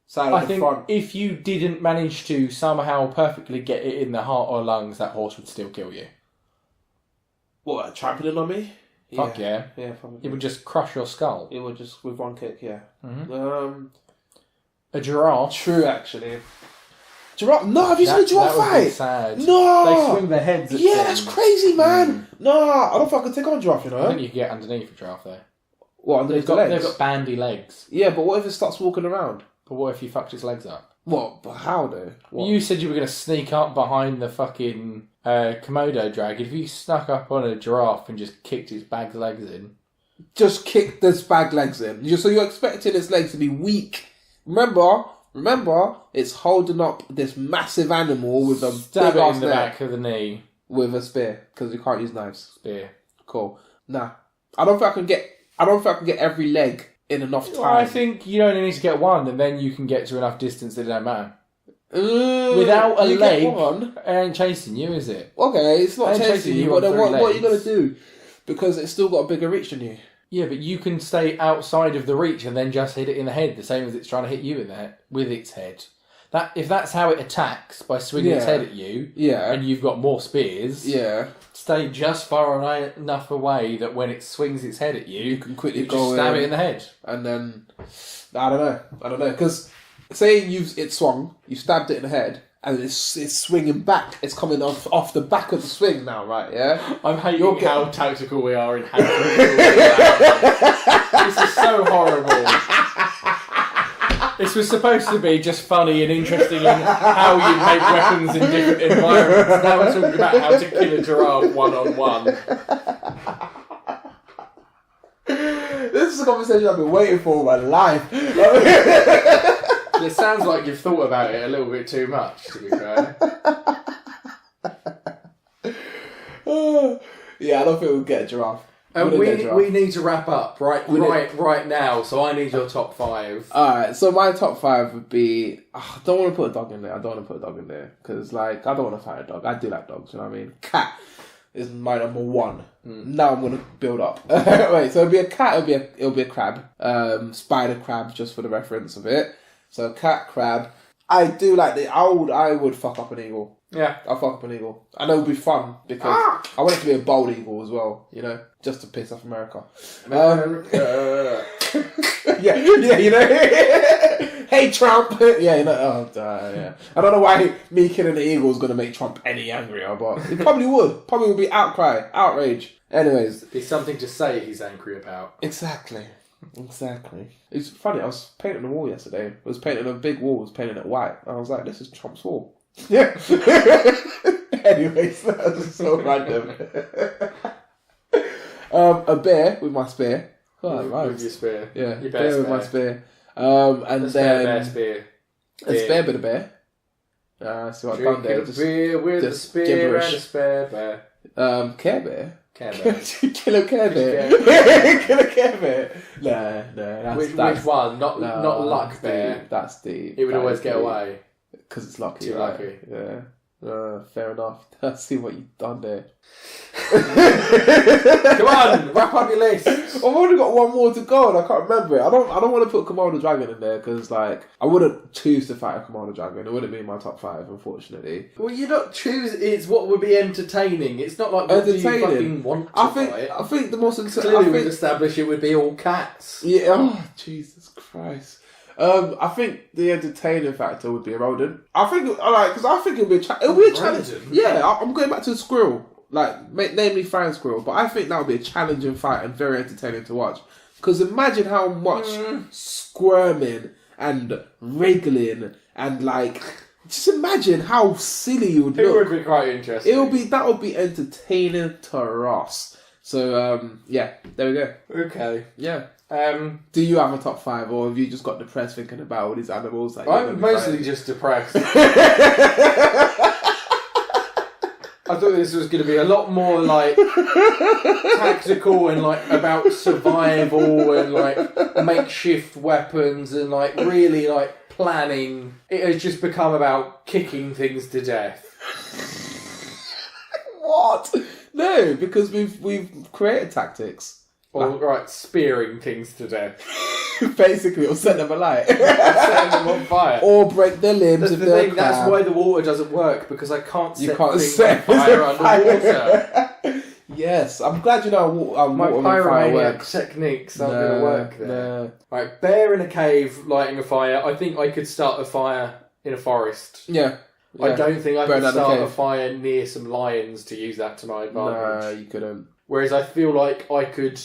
front. If you didn't manage to somehow perfectly get it in the heart or lungs, that horse would still kill you. What, trampling on me? Fuck yeah. Yeah, probably. It would just crush your skull. It would just, with one kick, yeah. Mm-hmm. A giraffe? True, actually. Giraffe? No, have you seen a giraffe fight? That would be sad. No! They swing their heads at yeah, things. that's crazy, man! No, I don't think I could take on a giraffe, you know? I think you can get underneath a giraffe, though. What, underneath the legs? They've got bandy legs. Yeah, but what if it starts walking around? But what if you fucked its legs up? What? But how though? What? You said you were going to sneak up behind the fucking Komodo dragon. If you snuck up on a giraffe and just kicked its bag's legs in... Just kick this bag legs in. So you're expecting its legs to be weak. Remember, it's holding up this massive animal with a Stab big it ass in the neck back of the knee. with a spear because you can't use knives. Spear. Cool. Nah, I don't think I can get every leg in enough time. Well, I think you only need to get one, and then you can get to enough distance that it don't matter. Without a leg, it ain't chasing you, is it? Okay, it's not chasing you, but then what are you going to do? Because it's still got a bigger reach than you. Yeah, but you can stay outside of the reach and then just hit it in the head, the same as it's trying to hit you in the head, with its head. If that's how it attacks, by swinging its head at you, and you've got more spears, stay just far enough away that when it swings its head at you, you can quickly just stab it in the head. And then, I don't know, because say it swung, you stabbed it in the head, and it's swinging back. It's coming off the back of the swing now, right? Yeah. I'm hating how tactical we are in how this is so horrible. This was supposed to be just funny and interesting in how you make weapons in different environments. Now we're talking about how to kill a giraffe one-on-one. This is a conversation I've been waiting for all my life. It sounds like you've thought about it a little bit too much, to be fair. Yeah, I don't think we'll get a giraffe. We need to wrap up right now, so I need your top 5. Alright, so my top 5 would be... I don't want to put a dog in there. Because, I don't want to fight a dog. I do like dogs, you know what I mean? Cat is my number 1. Now I'm going to build up. Wait, so it'll be a cat, it'll be a crab. Spider crab, just for the reference of it. So cat, crab. I do like I would fuck up an eagle. Yeah. I'll fuck up an eagle. I know it would be fun because I want it to be a bald eagle as well, you know, just to piss off America. Yeah, you know. Hey, Trump. Yeah, you know. Yeah. I don't know why me killing an eagle is going to make Trump any angrier, but it probably would. Probably would be outcry, outrage. Anyways. It's something to say he's angry about. Exactly. It's funny, I was painting the wall yesterday. I was painting a big wall, I was painting it white. I was like, this is Trump's wall. Yeah. Anyways, that was so random. A bear with my spear. With your spear. Yeah, your bear with my spear. And then... spear. A spear with a bear. See what I've done there. Just beer with a spear gibberish. And a spare bear. Care Bear? Care Bear. Kill a Care Bear. Kill a Care Bear. No. Which one? Not Luck Bear. That's deep. It would always get away. Because it's lucky. Too lucky. Yeah. Fair enough. I see what you've done there. Come on, wrap up your list. I've only got one more to go and I can't remember it. I don't want to put Komodo Dragon in there because I wouldn't choose to fight a Komodo Dragon. It wouldn't be in my top 5, unfortunately. Well, you're not choosing. It's what would be entertaining. It's not like what do you fucking want to fight. I think the most clearly we've established it would be all cats. Yeah. Oh, Jesus Christ. I think the entertaining factor would be a rodent. I think it'll be a challenge. Yeah, I'm going back to the squirrel, namely flying squirrel. But I think that would be a challenging fight and very entertaining to watch. Because imagine how much squirming and wriggling and just imagine how silly you would look. It would be quite interesting. That would be entertaining to us. So yeah, there we go. Okay. Yeah. Do you have a top 5, or have you just got depressed thinking about all these animals? I'm mostly just depressed. I thought this was going to be a lot more tactical and about survival and makeshift weapons and really planning. It has just become about kicking things to death. What? No, because we've created tactics. Or spearing things to death. Basically, or set them alight. Set them on fire. Or break their limbs if they're That's why the water doesn't work, because I can't set things on fire underwater. Yes, I'm glad you know my pyromaniac techniques aren't going to work there. No. Right, bear in a cave lighting a fire. I think I could start a fire in a forest. Yeah. I don't think I could start a fire near some lions to use that to my advantage. No, you couldn't. Whereas I feel like I could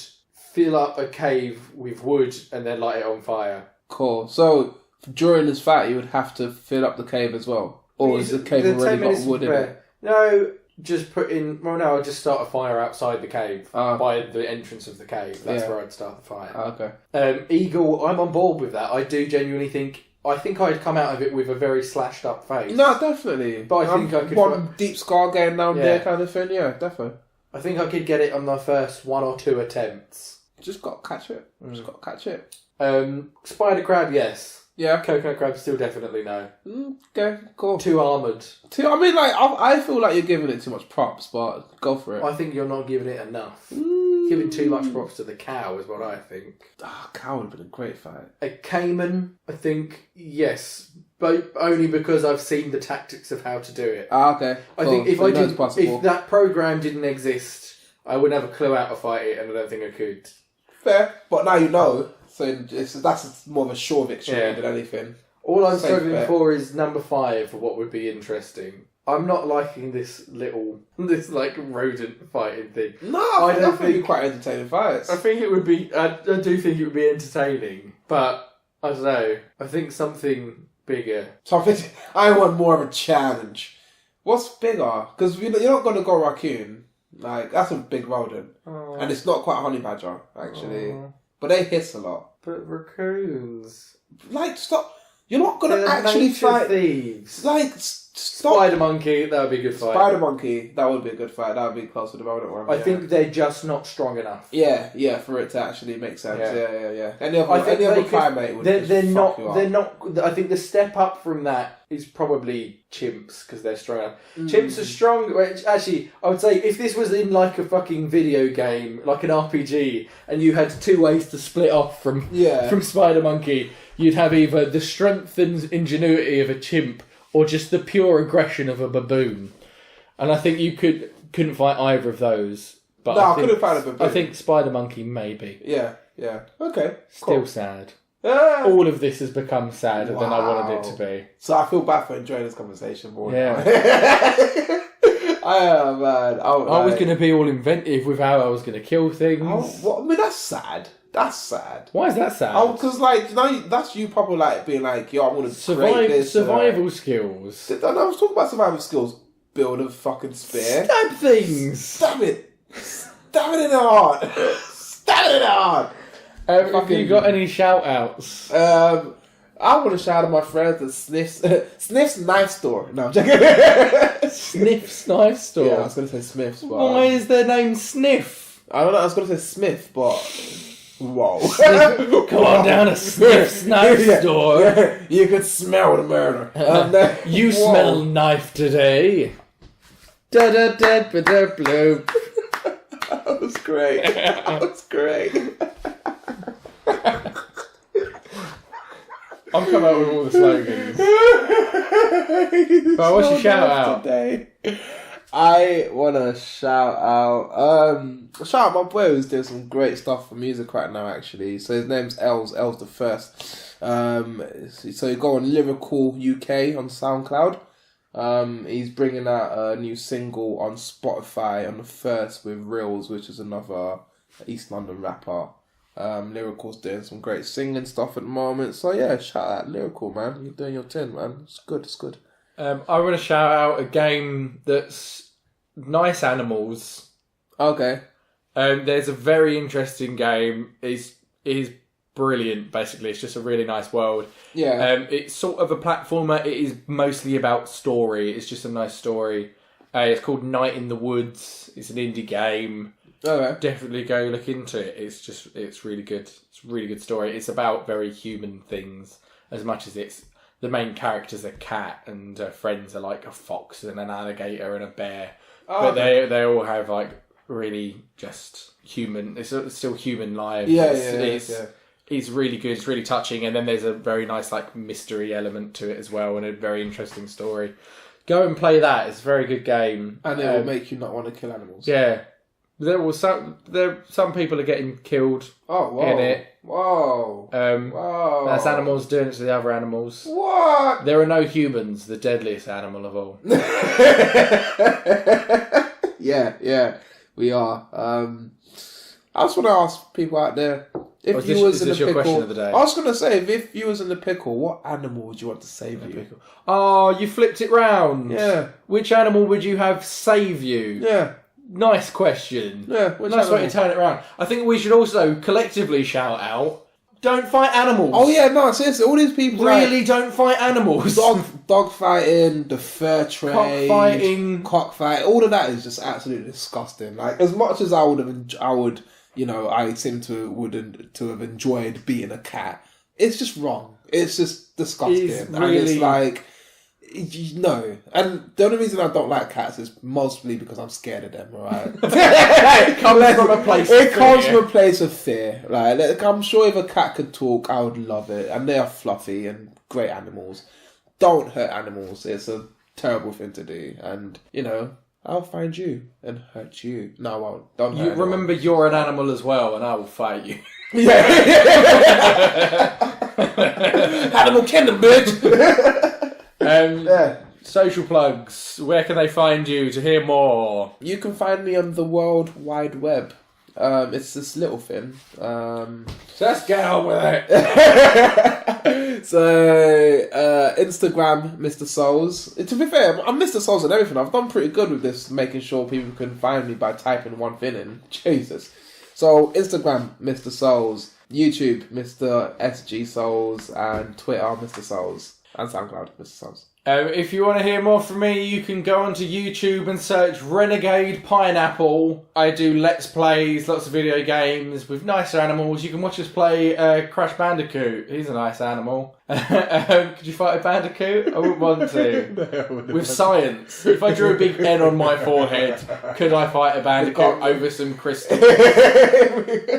fill up a cave with wood and then light it on fire. Cool. So, during this fight you would have to fill up the cave as well, or is the cave already got wood in it? No, just put in. Well, no, I'd just start a fire outside the cave by the entrance of the cave. That's where I'd start the fire. Okay. Eagle, I'm on board with that. I do genuinely think. I think I'd come out of it with a very slashed up face. No, definitely. But I think I could one deep scar going down there, kind of thing. Yeah, definitely. I think I could get it on the first 1 or 2 attempts. Just got to catch it. Just got to catch it. Spider crab, yes. Yeah. Coconut crab, still definitely no. Okay, cool. Too armoured. I mean, like, I feel like you're giving it too much props, but go for it. I think you're not giving it enough. Giving too much props to the cow is what I think. Cow would have been a great fight. A caiman, I think, yes. But only because I've seen the tactics of how to do it. Okay. I think if that program didn't exist, I wouldn't have a clue how to fight it, and I don't think I could. Fair, but now you know, so that's more of a sure victory than anything. All I'm struggling for is number 5 for what would be interesting. I'm not liking this like rodent fighting thing. No, I don't think it'd be quite entertaining fights. I think it would be. I do think it would be entertaining, but I don't know. I think something bigger. I want more of a challenge. What's bigger? Because you're not going to go raccoon. Like, that's a big rodent, and it's not quite a honey badger actually. But they hiss a lot. But raccoons, like, stop. You're not going to actually fight thieves. Like, stop. Spider monkey, that would be a good fight. Spider monkey, that would be a good fight. That would be close to the rodent one. I think they're just not strong enough. Yeah, for it to actually make sense. Yeah. Any other primate would they're not. I think the step up from that is probably chimps because they're strong enough. Chimps are strong. Actually, I would say if this was in like a fucking video game, like an RPG, and you had 2 ways to split off from Spider Monkey, you'd have either the strength and ingenuity of a chimp or just the pure aggression of a baboon. And I think you couldn't fight either of those. But I couldn't fight a baboon. I think Spider Monkey maybe. Yeah. Okay. Still sad. All of this has become sadder than I wanted it to be. So I feel bad for enjoying this conversation more. Yeah. Man. I was going to be all inventive with how I was going to kill things. I mean, that's sad. That's sad. Why is that sad? Because, like, you know, that's you probably, like, being like, yo, I'm going to survival skills. I was talking about survival skills. Build a fucking spear. Stab things. Stab it. Stab it in the heart. Stab it in the heart. Have you got any shout-outs? I want to shout out my friends at Sniff's Knife Store. No, I'm joking. Sniff's Knife Store? Yeah, I was going to say Smith's. But, why is their name Sniff? I don't know, I was going to say Smith, but... Whoa. Come on down to Sniff's Knife Store. Yeah, you could smell the murder. You smell knife today. Da-da-da-ba-da-bloop. That was great. I'm coming up with all the slogans. But what's your shout out? Today. I want to shout out my boy who's doing some great stuff for music right now, actually. So his name's Els the First. So you go on Lyrical UK on SoundCloud. He's bringing out a new single on Spotify on the 1st with Reels, which is another East London rapper. Lyrical's doing some great singing stuff at the moment. So yeah, shout out Lyrical, man. You're doing your thing, man. It's good. I want to shout out a game that's Nice Animals. Okay. There's a very interesting game. It is brilliant, basically. It's just a really nice world. Yeah. It's sort of a platformer. It is mostly about story. It's just a nice story. It's called Night in the Woods. It's an indie game. Okay. Definitely go look into it. It's really good. It's a really good story. It's about very human things as much as it's... The main character's a cat and friends are like a fox and an alligator and a bear. But they all have like really just human... It's still human lives. It's really good. It's really touching. And then there's a very nice like mystery element to it as well and a very interesting story. Go and play that. It's a very good game. And it will make you not want to kill animals. Yeah. Some people are getting killed in it. Whoa. That's animals doing it to the other animals. What? There are no humans, the deadliest animal of all. Yeah, we are. I just want to ask people out there, If you was is in this the your question pickle, of the day? I was gonna say, if you was in the pickle, what animal would you want to save you? Oh, you flipped it round. Yeah. Which animal would you have save you? Yeah. Nice question. Yeah. Which Nice way animal? to turn it around. I think we should also collectively shout out, don't fight animals. Oh yeah, no, seriously, all these people Really don't fight animals. dog fighting, the fur trade, cockfight, all of that is just absolutely disgusting. Like, as much as I seem to have enjoyed beating a cat. It's just wrong. It's just disgusting. It's And really... it's like, no. And the only reason I don't like cats is mostly because I'm scared of them, alright? It comes from a place of fear. It comes from a place of fear. Like, I'm sure if a cat could talk, I would love it. And they are fluffy and great animals. Don't hurt animals. It's a terrible thing to do. And, I'll find you and hurt you. No, I won't. Don't hurt anyone. Remember, you're an animal as well, and I will fight you. Yeah. Animal kingdom, bitch. Social plugs. Where can they find you to hear more? You can find me on the World Wide Web. It's this little thing. So let's get on with it. Instagram, Mr. Souls. To be fair, I'm Mr. Souls and everything. I've done pretty good with this, making sure people can find me by typing one thing in. Jesus. So Instagram, Mr. Souls. YouTube, Mr. SG Souls. And Twitter, Mr. Souls. And SoundCloud, Mr. Souls. If you want to hear more from me, you can go onto YouTube and search Renegade Pineapple. I do Let's Plays, lots of video games with nicer animals. You can watch us play Crash Bandicoot. He's a nice animal. Could you fight a bandicoot? I wouldn't want to. No, with science. If I drew a big N on my forehead, could I fight a bandicoot over some crystals?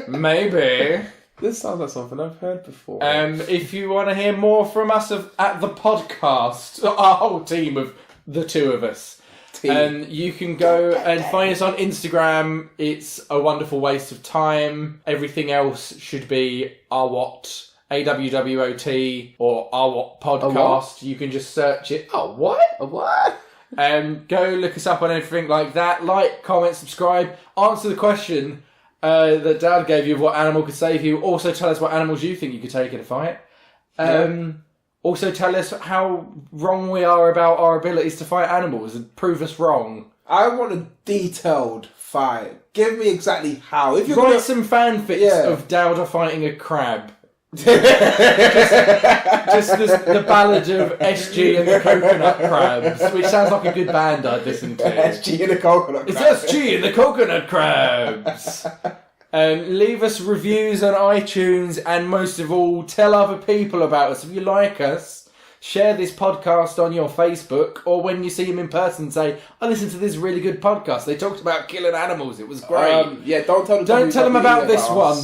Maybe. This sounds like something I've heard before. If you want to hear more from us at the podcast, our whole team of the two of us, you can go and find us on Instagram. It's a wonderful waste of time. Everything else should be AWWOT, AWWOT, or AWWOT podcast. You can just search it. Oh, what? What? Go look us up on anything like that. Like, comment, subscribe. Answer the question that Dad gave you of what animal could save you. Also tell us what animals you think you could take in a fight. Also tell us how wrong we are about our abilities to fight animals and prove us wrong. I want a detailed fight. Give me exactly how. If you write some fanfics of Dauda fighting a crab. just the ballad of SG and the Coconut Crabs, which sounds like a good band I'd listen to. SG and the Coconut Crabs. It's SG and the Coconut Crabs. Leave us reviews on iTunes, and most of all, tell other people about us. If you like us, share this podcast on your Facebook, or when you see them in person, say, I listened to this really good podcast. They talked about killing animals. It was great. Don't tell them. Don't tell them about this one.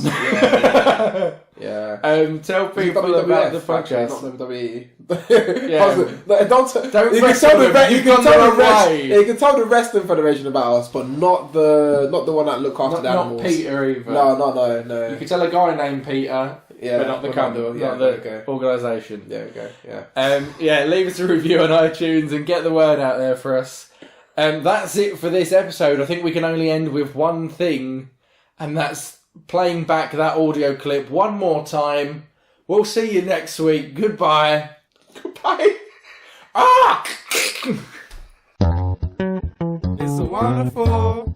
Yeah. Tell people about the podcast. Not WWE. Yeah. Don't you can tell the wrestling federation about us, but not the one that look after the animals. Not Peter either. No. You can tell a guy named Peter. Yeah, but not the company, not the organisation. There we go, yeah. Leave us a review on iTunes and get the word out there for us. That's it for this episode. I think we can only end with one thing, and that's playing back that audio clip one more time. We'll see you next week. Goodbye. Goodbye. Ah! It's a wonderful